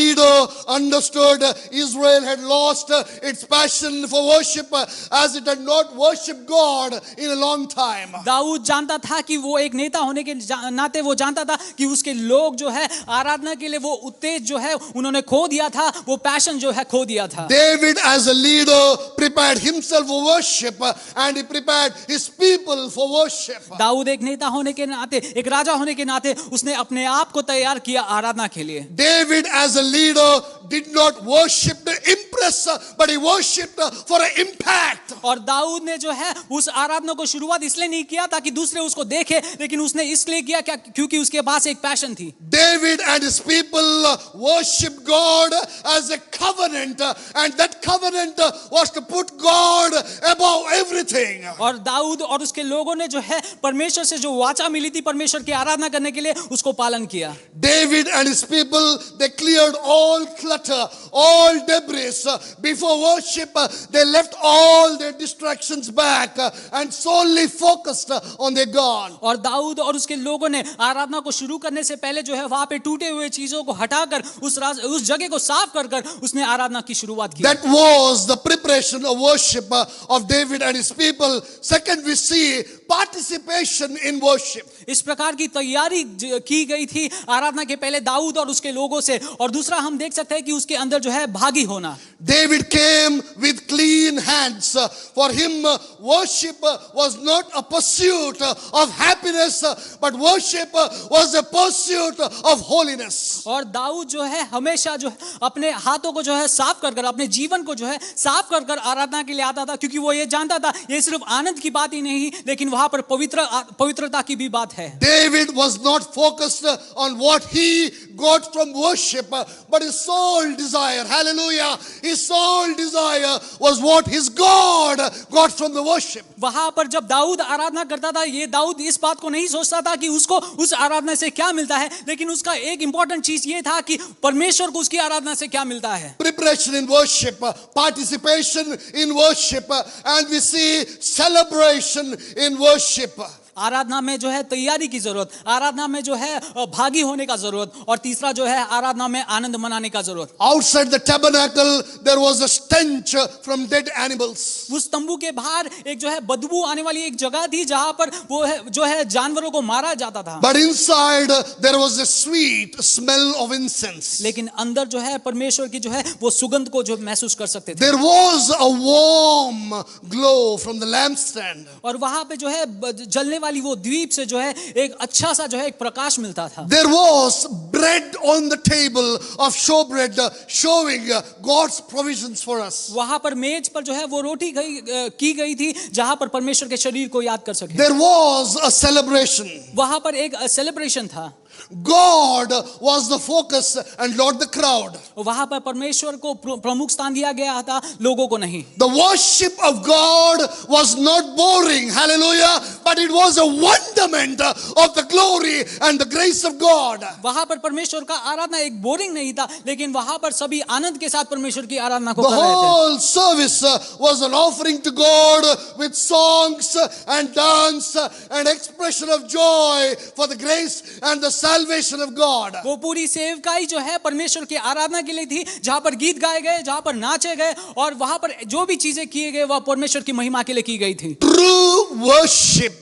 Speaker 1: understood Israel had lost its passion for worship as it had not worshipped God in a long time.
Speaker 2: Dawood जानता था कि वो एक नेता होने के नाते वो जानता था कि उसके लोग जो है आराधना के लिए वो उत्तेज जो है उन्होंने खो दिया था, वो पैशन जो है खो दिया था।
Speaker 1: David as a leader prepared himself for worship and he prepared his people for worship.
Speaker 2: Dawood एक नेता होने के नाते, एक राजा होने के नाते उसने अपने आप को तैयार किया आराधना के लिए।
Speaker 1: David as a leader did not worship to impress but he worshipped for an impact.
Speaker 2: और दाऊद ने जो है उस आराधना को शुरुआत इसलिए नहीं किया ताकि दूसरे उसको देखे, लेकिन उसने इसलिए किया क्योंकि उसके पास एक पैशन थी।
Speaker 1: David and his people worshiped God as a covenant and that covenant was to put God above everything.
Speaker 2: और दाऊद और उसके लोगों ने जो है परमेश्वर से जो वाचा मिली थी परमेश्वर की आराधना करने के लिए उसको पालन किया।
Speaker 1: David and his people, they cleared all clutter, all debris. Before worship, they left all their distractions back and solely focused on their God.
Speaker 2: और दाऊद और उसके लोगों ने आराधना को शुरू करने से पहले जो है वहां पे टूटे हुए चीजों को हटाकर उस जगह को साफ कर कर उसने आराधना की शुरुआत की।
Speaker 1: That was the preparation of worship of David and his people. Second, we see participation in worship.
Speaker 2: इस प्रकार की तैयारी की गई थी आराधना के पहले दाऊद और उसके लोगों से। और दूसरा दूसरा हम देख सकते हैं कि उसके अंदर जो है भागी होना।
Speaker 1: David came with clean hands. For him, worship was not a pursuit of happiness, but worship was a pursuit of holiness.
Speaker 2: और दाऊद जो है हमेशा जो है अपने हाथों को जो है साफ कर कर, अपने जीवन को जो है साफ कर कर आराधना के लिए आता था, क्योंकि वो ये जानता था ये सिर्फ आनंद की बात ही नहीं, लेकिन वहां पर पवित्रता की भी बात है।
Speaker 1: David was not focused on what he got from worship, but his sole desire, hallelujah, his sole desire was what his God got from the worship.
Speaker 2: वहां पर जब दाऊद आराधना करता था, ये दाऊद इस बात को नहीं सोचता था कि उसको उस आराधना से क्या मिलता है, लेकिन उसका एक इंपॉर्टेंट चीज ये था कि परमेश्वर को उसकी आराधना से क्या मिलता है।
Speaker 1: Preparation in worship, participation in worship, and we see celebration in worship.
Speaker 2: आराधना में जो है तैयारी की जरूरत, आराधना में जो है भागी होने का जरूरत, और तीसरा जो है आराधना में आनंद मनाने का जरूरत।
Speaker 1: Outside the tabernacle there was a stench from dead animals.
Speaker 2: उस तंबू के बाहर एक जो है बदबू आने वाली एक जगह थी जहां पर वो है जो है जानवरों को मारा जाता था।
Speaker 1: But inside there was a sweet smell of incense.
Speaker 2: लेकिन अंदर जो है परमेश्वर की जो है वो सुगंध को जो महसूस कर सकते थे।
Speaker 1: There was a warm glow from the lampstand.
Speaker 2: और वहां पे जो है जलने वाली वो द्वीप से जो है एक अच्छा सा जो है एक प्रकाश मिलता था।
Speaker 1: There was bread on the table of showbread, showing God's provisions for us.
Speaker 2: वहां पर मेज पर जो है वो रोटी की गई थी जहां पर परमेश्वर के शरीर को याद कर सके।
Speaker 1: There was a celebration.
Speaker 2: वहां पर एक सेलिब्रेशन था।
Speaker 1: God was the focus and not the crowd.
Speaker 2: वहां पर परमेश्वर को प्रमुख स्थान दिया गया था, लोगों को नहीं।
Speaker 1: The worship of God was not boring, hallelujah, but it was a wonderment of the glory and the grace of God.
Speaker 2: वहां पर परमेश्वर का आराधना एक बोरिंग नहीं था, लेकिन वहां पर सभी आनंद के साथ परमेश्वर की आराधना को
Speaker 1: The
Speaker 2: कर रहे थे।
Speaker 1: whole service was an offering to God with songs and dance and expression of joy for the grace and the salvation of God.
Speaker 2: वो पूरी सेवकाई जो है परमेश्वर की आराधना के लिए थी, जहां पर गीत गाए गए, जहां पर नाचे गए, और वहां पर जो भी चीजें किए गए वह परमेश्वर की महिमा के लिए की गई थी।
Speaker 1: True worship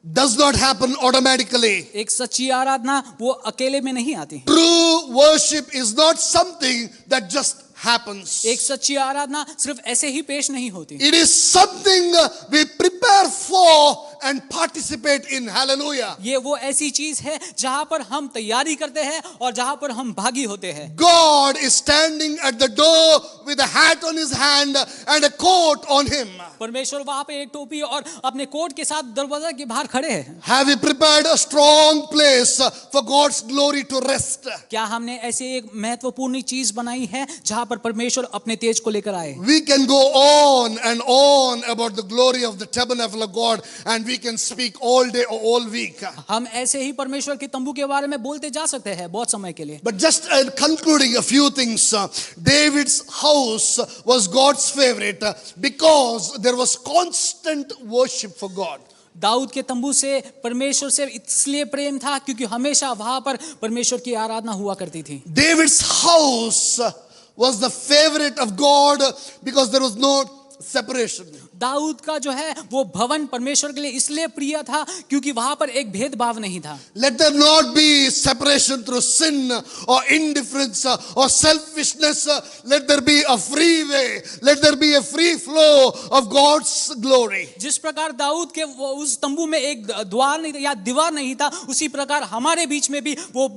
Speaker 1: does not happen automatically.
Speaker 2: एक सच्ची आराधना वो अकेले में नहीं आती।
Speaker 1: True worship is not something that just happens.
Speaker 2: एक सच्ची आराधना सिर्फ ऐसे ही पेश नहीं होती।
Speaker 1: It is something we prepare for and participate in. Hallelujah.
Speaker 2: ये वो ऐसी चीज है जहां पर हम तैयारी करते हैं और जहां पर हम भागी होते हैं।
Speaker 1: God is standing at the door with a hat on his hand and a coat on him.
Speaker 2: परमेश्वर वहां पे एक टोपी और अपने कोट के साथ दरवाजा के बाहर खड़े हैं।
Speaker 1: Have we prepared a strong place for God's glory to rest?
Speaker 2: क्या हमने ऐसे एक महत्वपूर्ण चीज बनाई है जहां पर परमेश्वर अपने तेज को लेकर आए?
Speaker 1: We can go on and on about the glory of the tabernacle of God, and we can speak all day or all week.
Speaker 2: हम ऐसे ही परमेश्वर के तंबू के बारे में बोलते जा सकते हैं बहुत समय के लिए।
Speaker 1: But just concluding a few things, David's house was God's favorite because there was constant worship for God.
Speaker 2: Dawood के तंबू से परमेश्वर से इसलिए प्रेम था क्योंकि हमेशा वहां पर परमेश्वर की आराधना हुआ करती थी।
Speaker 1: David's house was the favorite of God because there was no separation.
Speaker 2: Dawood का जो है वो भवन परमेश्वर के लिए इसलिए प्रिय था क्योंकि वहां पर एक भेदभाव नहीं था।
Speaker 1: Let there not be separation through sin or indifference or selfishness. Let there be a free way. Let there be a free flow of God's glory.
Speaker 2: जिस प्रकार दाऊद के उस तंबू में एक द्वार नहीं या दीवार नहीं था, उसी प्रकार हमारे बीच में भी वो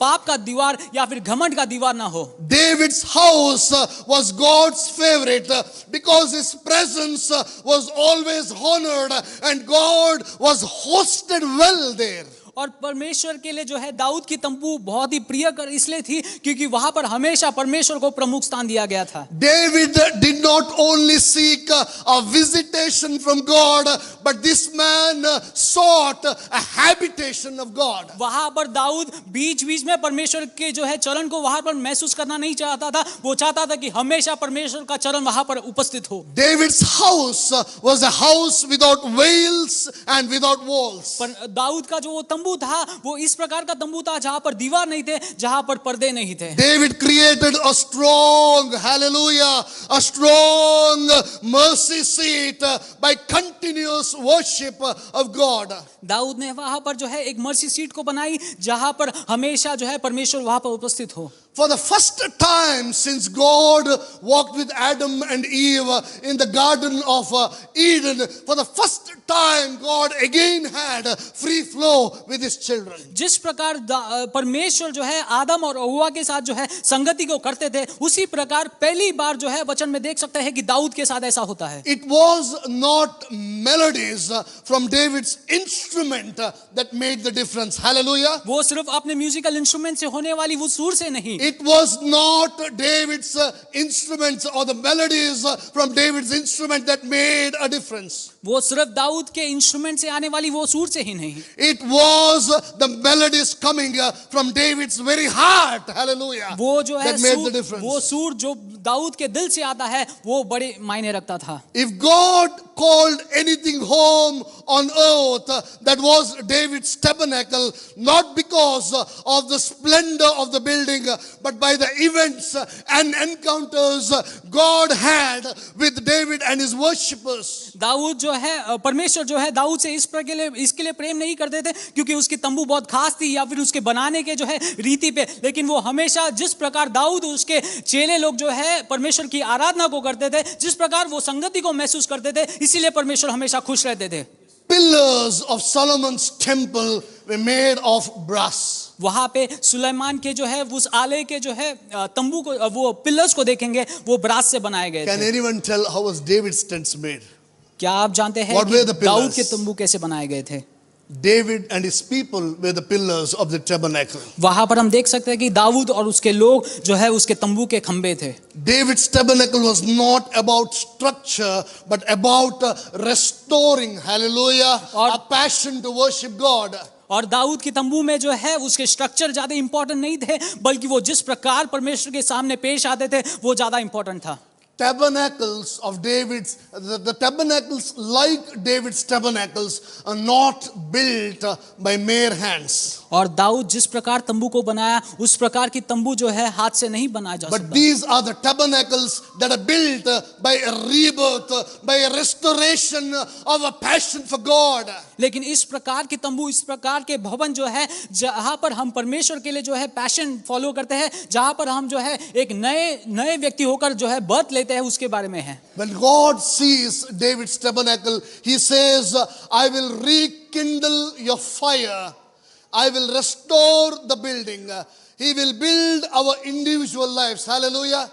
Speaker 2: पाप का दीवार या फिर घमंड का दीवार ना हो।
Speaker 1: David's house was God's favorite because his presence was always honored and God was hosted well there.
Speaker 2: और परमेश्वर के लिए जो है दाऊद की तंबू बहुत ही प्रिय कर इसलिए थी क्योंकि वहां पर हमेशा परमेश्वर को प्रमुख स्थान दिया गया था।
Speaker 1: David did not only seek a visitation from God, but this man sought a habitation of God.
Speaker 2: वहां पर दाऊद बीच बीच में परमेश्वर के जो है चरण को वहां पर महसूस करना नहीं चाहता था, वो चाहता था कि हमेशा परमेश्वर का चरण वहां पर उपस्थित हो।
Speaker 1: David's house was a house without veils and without walls.
Speaker 2: पर दाऊद का जो वो तंबू था वो इस प्रकार का तंबू था जहां पर दीवार नहीं थे, जहां पर पर्दे नहीं थे।
Speaker 1: David created a strong, hallelujah, a strong mercy seat by continuous worship of God.
Speaker 2: Dawood ने वहां पर जो है एक मर्सी सीट को बनाई जहां पर हमेशा जो है परमेश्वर वहां पर उपस्थित हो।
Speaker 1: For the first time since God walked with Adam and Eve in the Garden of Eden, for the first time God again had free flow with his children.
Speaker 2: जिस प्रकार परमेश्वर जो है आदम और हव्वा के साथ जो है संगति को करते थे, उसी प्रकार पहली बार जो है वचन में देख सकते हैं कि दाऊद के साथ ऐसा होता है.
Speaker 1: It was not melodies from David's instrument that made the difference. Hallelujah.
Speaker 2: वो सिर्फ अपने म्यूजिकल इंस्ट्रूमेंट से होने वाली वो सुर से नहीं,
Speaker 1: It was not David's instruments or the melodies from David's instrument that made a difference.
Speaker 2: वो सिर्फ दाऊद के इंस्ट्रूमेंट से आने वाली वो सुर से ही नहीं,
Speaker 1: It was the melodies coming from David's very heart. Hallelujah.
Speaker 2: वो जो है
Speaker 1: That made the
Speaker 2: सुर,
Speaker 1: difference.
Speaker 2: वो सुर जो दाऊद के दिल से आता है वो बड़े मायने रखता था.
Speaker 1: If God called anything home on earth, that was David's tabernacle, not because of the splendor of the building, but by the events and encounters God had with David and his worshippers.
Speaker 2: Dawood जो है, परमेश्वर जो है दाऊद से इसके लिए प्रेम नहीं करते थे क्योंकि उसकी तंबू बहुत खास थी या फिर उसके बनाने के जो है रीति पे, लेकिन वो हमेशा जिस प्रकार दाऊद उसके चेले लोग जो है परमेश्वर की आराधना को करते थे, जिस प्रकार वो संगति को महसूस करते थे, इसीलिए परमेश्वर हमेशा खुश रहते थे.
Speaker 1: Pillars of Solomon's temple were made of brass.
Speaker 2: वहां पे सुलेमान के जो है उस आलय के जो है तंबू को, वो पिलर्स को देखेंगे, वो ब्रास से बनाए गए
Speaker 1: Can
Speaker 2: थे.
Speaker 1: anyone tell how was David's tents made?
Speaker 2: क्या आप जानते हैं
Speaker 1: What were the
Speaker 2: कि दाऊद
Speaker 1: pillars?
Speaker 2: के तंबू कैसे बनाए गए थे?
Speaker 1: David and his people were the pillars of the tabernacle.
Speaker 2: वहां पर हम देख सकते हैं कि दाऊद और उसके लोग जो है उसके तंबू के खंबे थे.
Speaker 1: David's tabernacle was not about structure, but about restoring, hallelujah, a passion to worship God.
Speaker 2: और दाऊद की तंबू में जो है उसके स्ट्रक्चर ज्यादा इंपॉर्टेंट नहीं थे, बल्कि वो जिस प्रकार परमेश्वर के सामने पेश आते थे वो ज्यादा इंपॉर्टेंट था.
Speaker 1: Tabernacles of David's, the tabernacles like David's tabernacles are not built by mere hands.
Speaker 2: और दाऊद जिस प्रकार तंबू को बनाया उस प्रकार की तंबू जो है हाथ से नहीं बनाया जा
Speaker 1: But
Speaker 2: सकता.
Speaker 1: these are the tabernacles that are built by a rebirth, by a restoration of a passion for God.
Speaker 2: लेकिन इस प्रकार की तंबू, इस प्रकार के भवन जो है जहां पर हम परमेश्वर के लिए जो है पैशन फॉलो करते हैं, जहां पर हम जो है एक नए व्यक्ति होकर जो है बर्थ लेते हैं, उसके बारे में है.
Speaker 1: When God sees David's tabernacle, he says, I will rekindle your fire. I will restore the building. He will build our individual lives. Hallelujah.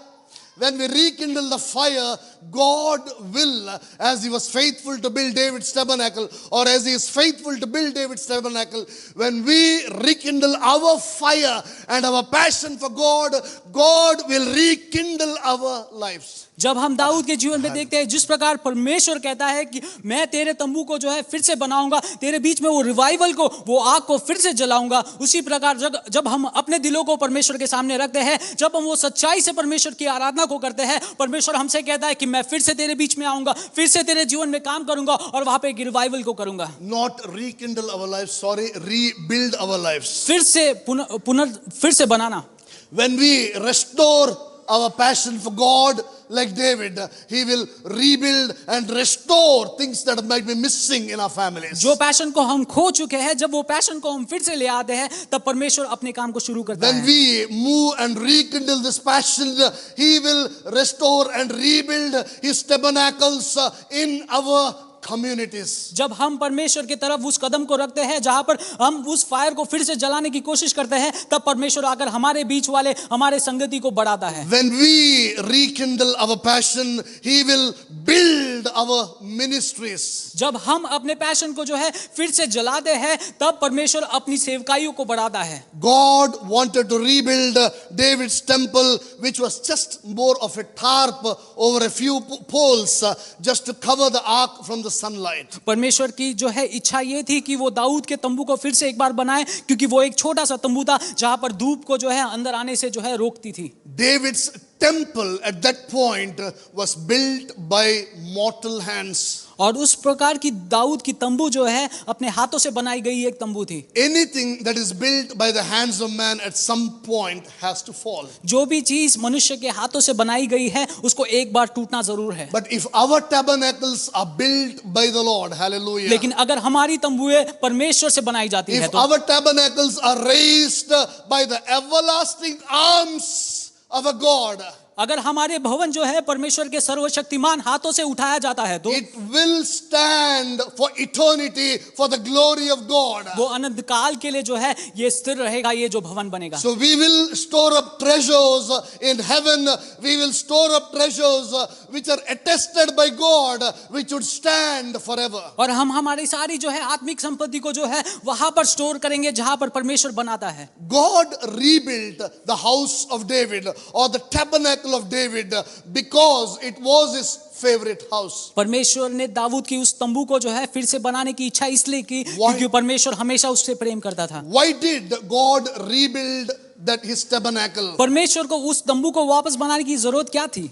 Speaker 1: When we rekindle the fire, God will, as he was faithful to build David's tabernacle, or as he is faithful to build David's tabernacle, when we rekindle our fire and our passion for God, God will rekindle our lives.
Speaker 2: जब हम दाऊद के जीवन में देखते हैं जिस प्रकार परमेश्वर कहता है कि मैं तेरे तंबू को जो है फिर से बनाऊंगा, तेरे बीच में वो रिवाइवल को, वो आग को फिर से जलाऊंगा, उसी प्रकार जब हम अपने दिलों को परमेश्वर के सामने रखते हैं, जब हम वो सच्चाई से परमेश्वर की आराधना को करते हैं, परमेश्वर हमसे कहता है कि मैं फिर से तेरे बीच में आऊंगा, फिर से तेरे जीवन में काम करूंगा और वहां पे एक रिवाइवल को करूंगा.
Speaker 1: Not rekindle our lives, sorry, rebuild our lives.
Speaker 2: फिर से बनाना.
Speaker 1: When we restore our passion for God like David, he will rebuild and restore things that might be missing in our families.
Speaker 2: जो passion को हम खो चुके हैं, जब वो पैशन को हम फिर से ले आते हैं, तब परमेश्वर अपने काम को शुरू करता है.
Speaker 1: When we move and rekindle this passion, he will restore and rebuild his tabernacles in our communities.
Speaker 2: जब हम परमेश्वर की तरफ उस कदम को रखते हैं जहां पर हम उस फायर को फिर से जलाने की कोशिश करते हैं, तब परमेश्वर आकर हमारे बीच वाले हमारे संगति को बढ़ाता है.
Speaker 1: When we rekindle our passion, he will build our ministries.
Speaker 2: जब हम अपने पैशन को जो है फिर से जलाते हैं, तब परमेश्वर अपनी सेवकाइयों को बढ़ाता है.
Speaker 1: God wanted to rebuild David's temple, which was just more of a tarp over a few poles, just to cover the ark from the sunlight.
Speaker 2: परमेश्वर की जो है इच्छा ये थी कि वो दाऊद के तंबू को फिर से एक बार बनाए, क्योंकि वो एक छोटा सा तंबू था जहां पर धूप को जो है अंदर आने से जो है रोकती थी.
Speaker 1: David's temple at that point was built by mortal hands.
Speaker 2: और उस प्रकार की दाऊद की तंबू जो है अपने हाथों से बनाई गई एक तंबू थी।
Speaker 1: Anything that is built by the hands of man at some point has to fall.
Speaker 2: जो भी चीज मनुष्य के हाथों से बनाई गई है उसको एक बार टूटना जरूर है।
Speaker 1: But if our tabernacles are built by the Lord, hallelujah.
Speaker 2: लेकिन अगर हमारी तंबुएं परमेश्वर से बनाई जाती है
Speaker 1: If
Speaker 2: तो
Speaker 1: our tabernacles are raised by the everlasting arms of a God,
Speaker 2: अगर हमारे भवन जो है परमेश्वर के सर्वशक्तिमान हाथों से उठाया जाता है तो
Speaker 1: it will stand for eternity for the glory of God.
Speaker 2: वो अनंत काल के लिए जो है ये स्थिर रहेगा, ये जो भवन बनेगा।
Speaker 1: So we will store up treasures in heaven. We will store up treasures which are attested by God, which would stand forever.
Speaker 2: और हम हमारी सारी जो है आत्मिक संपत्ति को जो है वहां पर स्टोर करेंगे जहां पर परमेश्वर बनाता है।
Speaker 1: God rebuilt the house of David or the tabernacle of David because it was his favorite house.
Speaker 2: परमेश्वर ने दाऊद की उस तंबू को जो है फिर से बनाने की इच्छा इसलिए की क्योंकि परमेश्वर हमेशा उससे प्रेम करता था।
Speaker 1: Why did God rebuild that his tabernacle?
Speaker 2: परमेश्वर को उस तंबू को वापस बनाने की जरूरत क्या थी?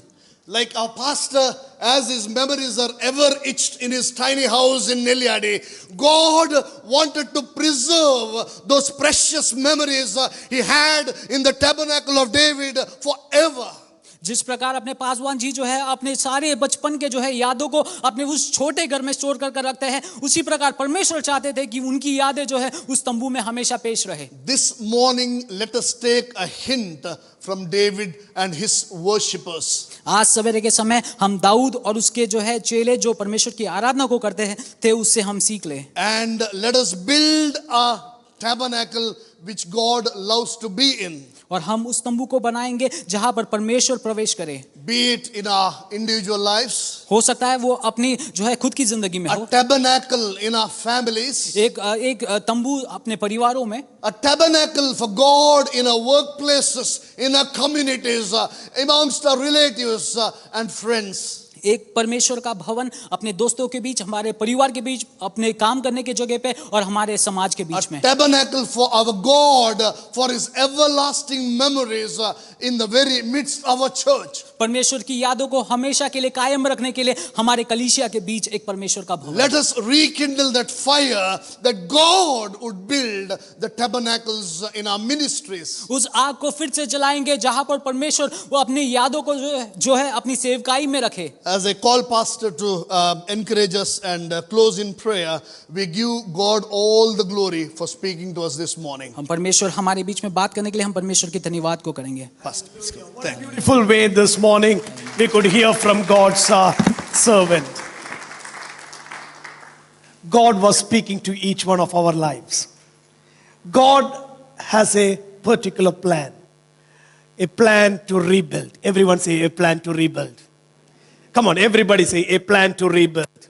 Speaker 1: Like our pastor, as his memories are ever etched in his tiny house in Neliade, God wanted to preserve those precious memories he had in the tabernacle of David forever.
Speaker 2: जिस प्रकार अपने पासवान जी जो है अपने सारे बचपन के जो है यादों को अपने उस छोटे घर में स्टोर कर रखते हैं, उसी प्रकार परमेश्वर चाहते थे कि उनकी यादें जो है उस तंबू में हमेशा पेश रहे।
Speaker 1: This morning, let us take a hint from David and his worshippers.
Speaker 2: आज सवेरे के समय हम दाऊद और उसके जो है चेले जो परमेश्वर की आराधना को करते हैं थे उससे हम सीख ले।
Speaker 1: And let us build a tabernacle which God loves to be in.
Speaker 2: और हम उस तंबू को बनाएंगे जहां पर परमेश्वर प्रवेश करे।
Speaker 1: Be it in our individual lives,
Speaker 2: हो सकता है वो अपनी जो है खुद की जिंदगी में
Speaker 1: a
Speaker 2: हो,
Speaker 1: tabernacle in our families,
Speaker 2: एक तंबू अपने परिवारों में,
Speaker 1: a tabernacle for God in our workplaces, in our communities, amongst our relatives and friends.
Speaker 2: एक परमेश्वर का भवन अपने दोस्तों के बीच, हमारे परिवार के बीच, अपने काम करने के जगह पे और हमारे समाज के
Speaker 1: A
Speaker 2: बीच में।
Speaker 1: tabernacle for our God, for his everlasting memories in the very midst of our church.
Speaker 2: परमेश्वर की यादों को हमेशा के लिए कायम रखने के लिए हमारे कलीसिया के बीच एक परमेश्वर का भवन।
Speaker 1: Let us rekindle that fire that God would build the tabernacles in our ministries.
Speaker 2: उस आग को फिर से जलाएंगे जहां पर परमेश्वर वो अपनी यादों को जो है अपनी सेवकाई में रखे।
Speaker 1: As I call pastor to encourage us and close in prayer, we give God all the glory for speaking to us this morning.
Speaker 2: हम परमेश्वर हमारे बीच में बात करने के लिए हम परमेश्वर की धन्यवाद को करेंगे।
Speaker 1: Pastor, let's go. Thank you.
Speaker 3: Beautiful way this morning we could hear from God's servant. God was speaking to each one of our lives. God has a particular plan, a plan to rebuild. Everyone say a plan to rebuild. Come on, everybody say a plan to rebuild.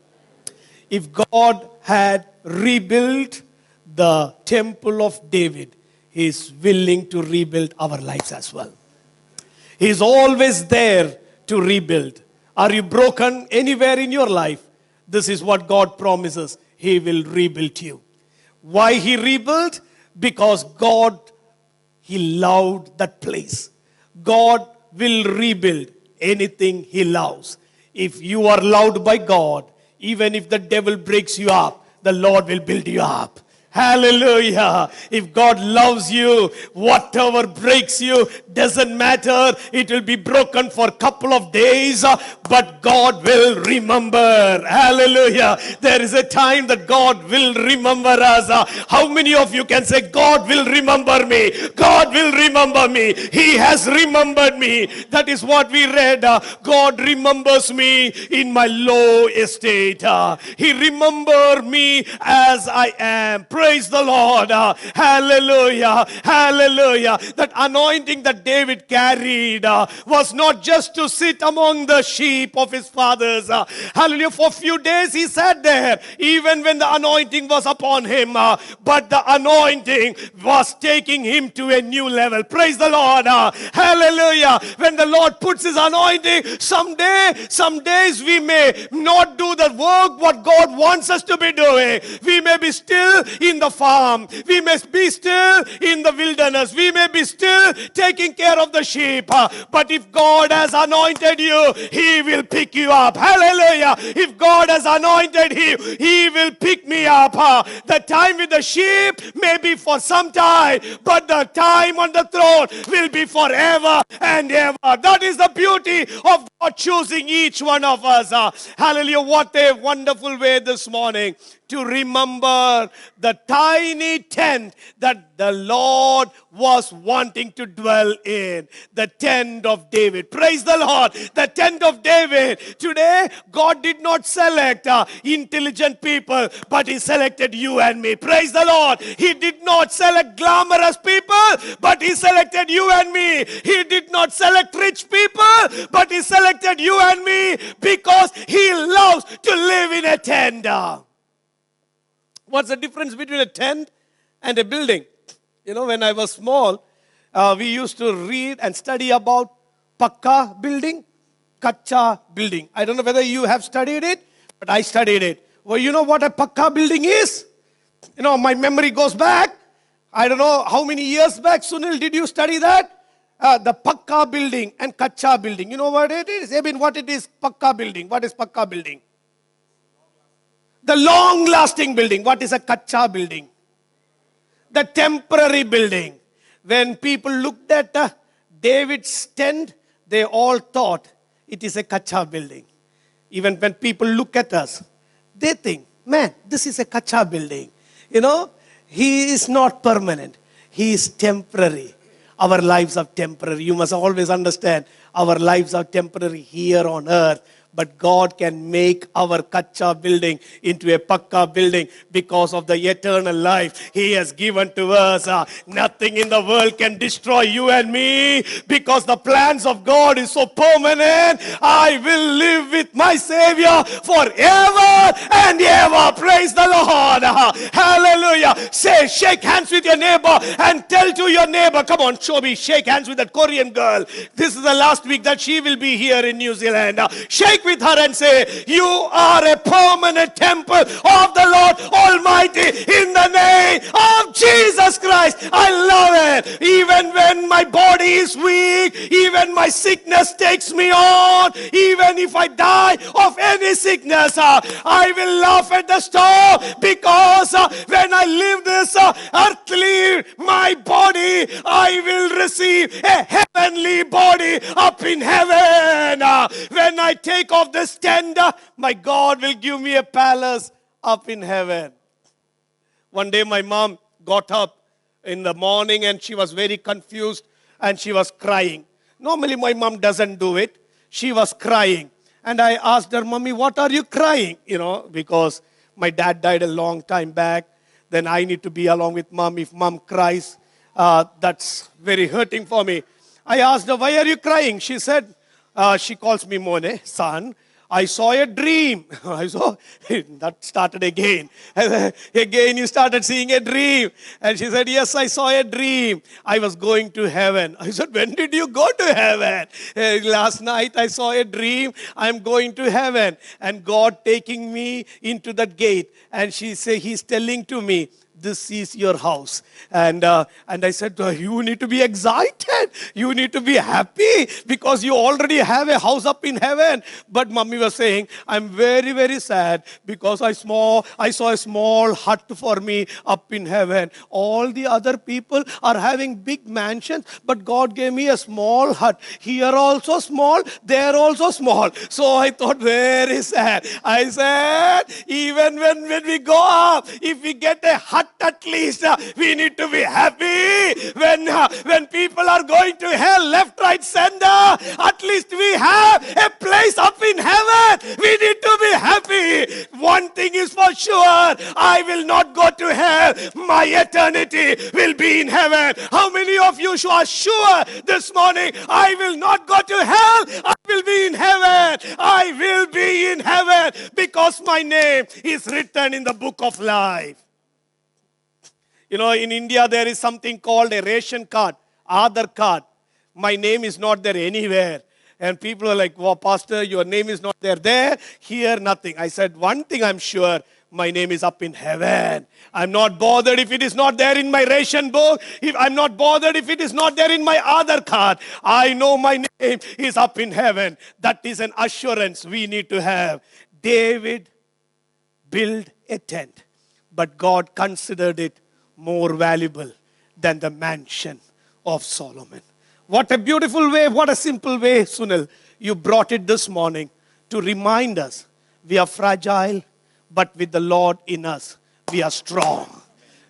Speaker 3: If God had rebuilt the temple of David, He is willing to rebuild our lives as well. He is always there to rebuild. Are you broken anywhere in your life? This is what God promises. He will rebuild you. Why He rebuilt? Because God, He loved that place. God will rebuild anything He loves. If you are loved by God, even if the devil breaks you up, the Lord will build you up. Hallelujah. If God loves you, whatever breaks you doesn't matter. It will be broken for a couple of days, but God will remember. Hallelujah. There is a time that God will remember us. How many of you can say, God will remember me? God will remember me. He has remembered me. That is what we read. God remembers me in my low estate. He remembers me as I am. Praise the Lord. Hallelujah. Hallelujah. That anointing that David carried was not just to sit among the sheep of his fathers. Hallelujah. For a few days he sat there, even when the anointing was upon him. But the anointing was taking him to a new level. Praise the Lord. Hallelujah. When the Lord puts his anointing, some days we may not do the work what God wants us to be doing. We may be still in the farm. We may be still in the wilderness. We may be still taking care of the sheep. But if God has anointed you, He will pick you up. Hallelujah. If God has anointed you, He will pick me up. The time with the sheep may be for some time, but the time on the throne will be forever and ever. That is the beauty of God choosing each one of us. Hallelujah. What a wonderful way this morning to remember the tiny tent that the Lord was wanting to dwell in. The tent of David. Praise the Lord. The tent of David. Today, God did not select intelligent people, but He selected you and me. Praise the Lord. He did not select glamorous people, but He selected you and me. He did not select rich people, but He selected you and me because He loves to live in a tent. What's the difference between a tent and a building? You know, when I was small, we used to read and study about Pakka building, Kacha building. I don't know whether you have studied it, but I studied it. Well, you know what a Pakka building is? You know, my memory goes back. I don't know how many years back. Sunil, did you study that? The Pakka building and Kacha building. You know what it is? I mean, what it is, Pakka building. What is Pakka building? The long-lasting building. What is a Kacha building? The temporary building. When people looked at David's tent, they all thought it is a Kacha building. Even when people look at us, they think, man, this is a Kacha building. You know, he is not permanent. He is temporary. Our lives are temporary. You must always understand, our lives are temporary here on earth. But God can make our Kacha building into a Pakka building because of the eternal life He has given to us. Nothing in the world can destroy you and me because the plans of God is so permanent. I will live with my Savior forever and ever. Praise the Lord. Hallelujah. Say, shake hands with your neighbor and tell to your neighbor, come on, show me, shake hands with that Korean girl. This is the last week that she will be here in New Zealand. Shake with her and say, you are a permanent temple of the Lord Almighty in the name of Jesus Christ. I love it. Even when my body is weak, even my sickness takes me on, even if I die of any sickness, I will laugh at the storm because when I leave this earthly, my body, I will receive a heavenly body up in heaven. When I take off this tent, my God will give me a palace up in heaven. One day my mom got up in the morning and she was very confused and she was crying. Normally my mom doesn't do it. She was crying. And I asked her, Mommy, what are you crying? You know, because my dad died a long time back. Then I need to be along with mom. If mom cries, that's very hurting for me. I asked her, why are you crying? She said, she calls me Mone, son. I saw a dream. I saw, that started again. Again you started seeing a dream. And she said, yes, I saw a dream. I was going to heaven. I said, when did you go to heaven? Last night I saw a dream. I'm going to heaven. And God taking me into that gate. And she said, He's telling to me, this is your house. And I said to her, you need to be excited. You need to be happy because you already have a house up in heaven. But mommy was saying, I'm very, very sad because I saw a small hut for me up in heaven. All the other people are having big mansions, but God gave me a small hut. Here also small, there also small. So I thought, very sad. I said, even when we go up, if we get a hut at least, we need to be happy. When people are going to hell, left, right, center, at least we have a place up in heaven. We need to be happy. One thing is for sure, I will not go to hell. My eternity will be in heaven. How many of you are sure this morning, I will not go to hell, I will be in heaven. I will be in heaven because my name is written in the book of life. You know, in India, there is something called a ration card, Aadhaar card. My name is not there anywhere. And people are like, wow, Pastor, your name is not there. Here, nothing. I said, one thing I'm sure, My name is up in heaven. I'm not bothered if it is not there in my ration book. If I'm not bothered if it is not there in my Aadhaar card. I know my name is up in heaven. That is an assurance we need to have. David built a tent, but God considered it more valuable than the mansion of Solomon. What a beautiful way, what a simple way, Sunil. You brought it this morning to remind us we are fragile, but with the Lord in us, we are strong.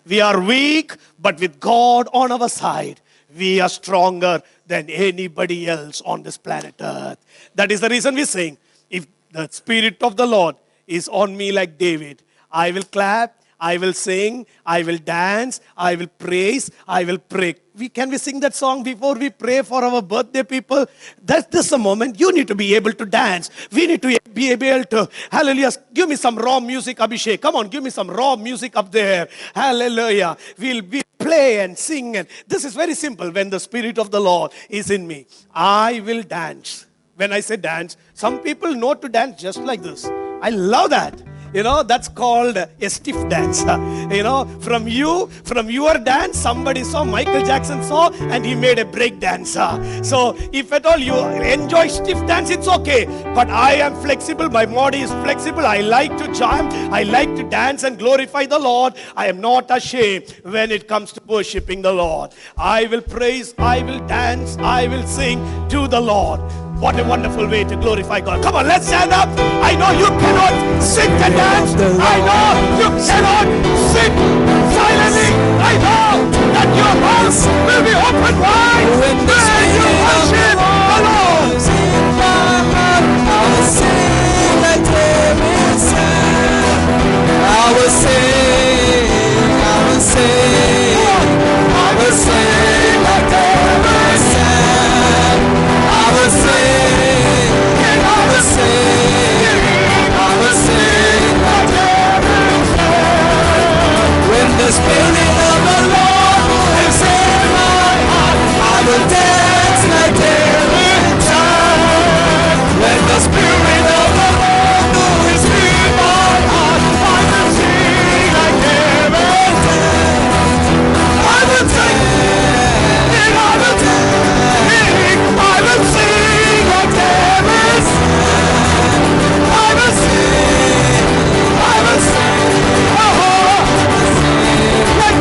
Speaker 3: We are weak, but with God on our side, we are stronger than anybody else on this planet Earth. That is the reason we sing, if the Spirit of the Lord is on me like David, I will clap, I will sing, I will dance, I will praise, I will pray. Can we sing that song before we pray for our birthday people? That's the moment you need to be able to dance. We need to be able to, hallelujah, give me some raw music, Abhishek. Come on, give me some raw music up there. Hallelujah. We'll play and sing. And this is very simple. When the Spirit of the Lord is in me, I will dance. When I say dance, some people know to dance just like this. I love that. You know, that's called a stiff dance. You know, from your dance, somebody saw, Michael Jackson saw, and he made a break dance. So if at all you enjoy stiff dance, it's okay. But I am flexible. My body is flexible. I like to jam. I like to dance and glorify the Lord. I am not ashamed when it comes to worshiping the Lord. I will praise, I will dance, I will sing to the Lord. What a wonderful way to glorify God. Come on, let's stand up. I know you cannot sit and dance. I know you cannot sit silently. I know that your mouth will be open wide when you worship the Lord. I will sing like David sang. I will sing, I will sing, I will sing like David sang. I will sing, I will sing, I will sing like David sang. When the Spirit of the Lord is in my heart, I will dance like David sang. When the Spirit of the Lord is in my heart, I will sing like David sang. I will sing, and I will sing, I will sing like David sang. I will sing, I will sing, oh, like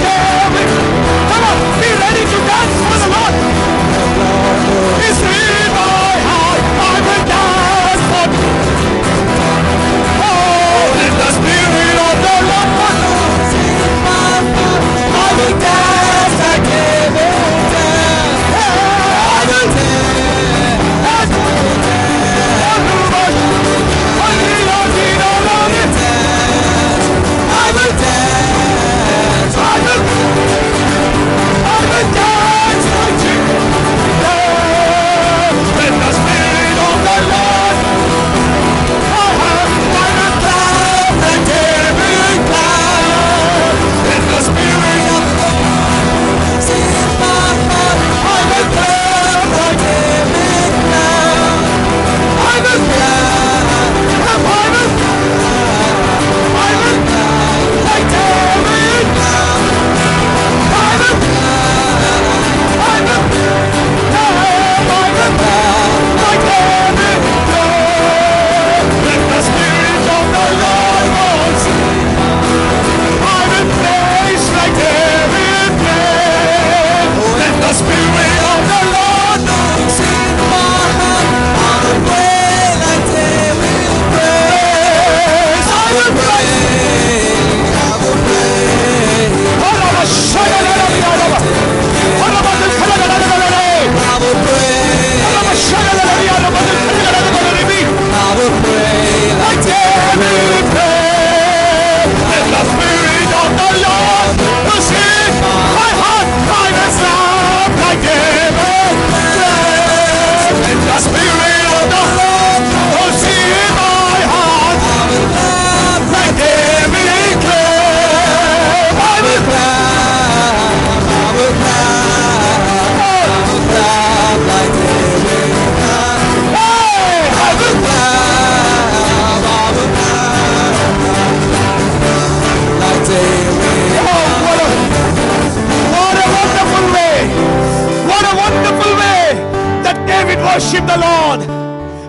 Speaker 3: the Lord.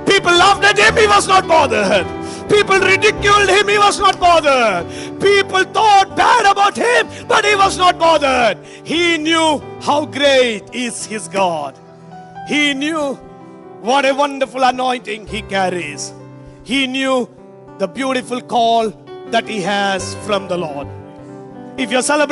Speaker 3: People laughed at him, he was not bothered. People ridiculed him, he was not bothered. People thought bad about him, but he was not bothered. He knew how great is his God. He knew what a wonderful anointing he carries. He knew the beautiful call that he has from the Lord. If you're celebrating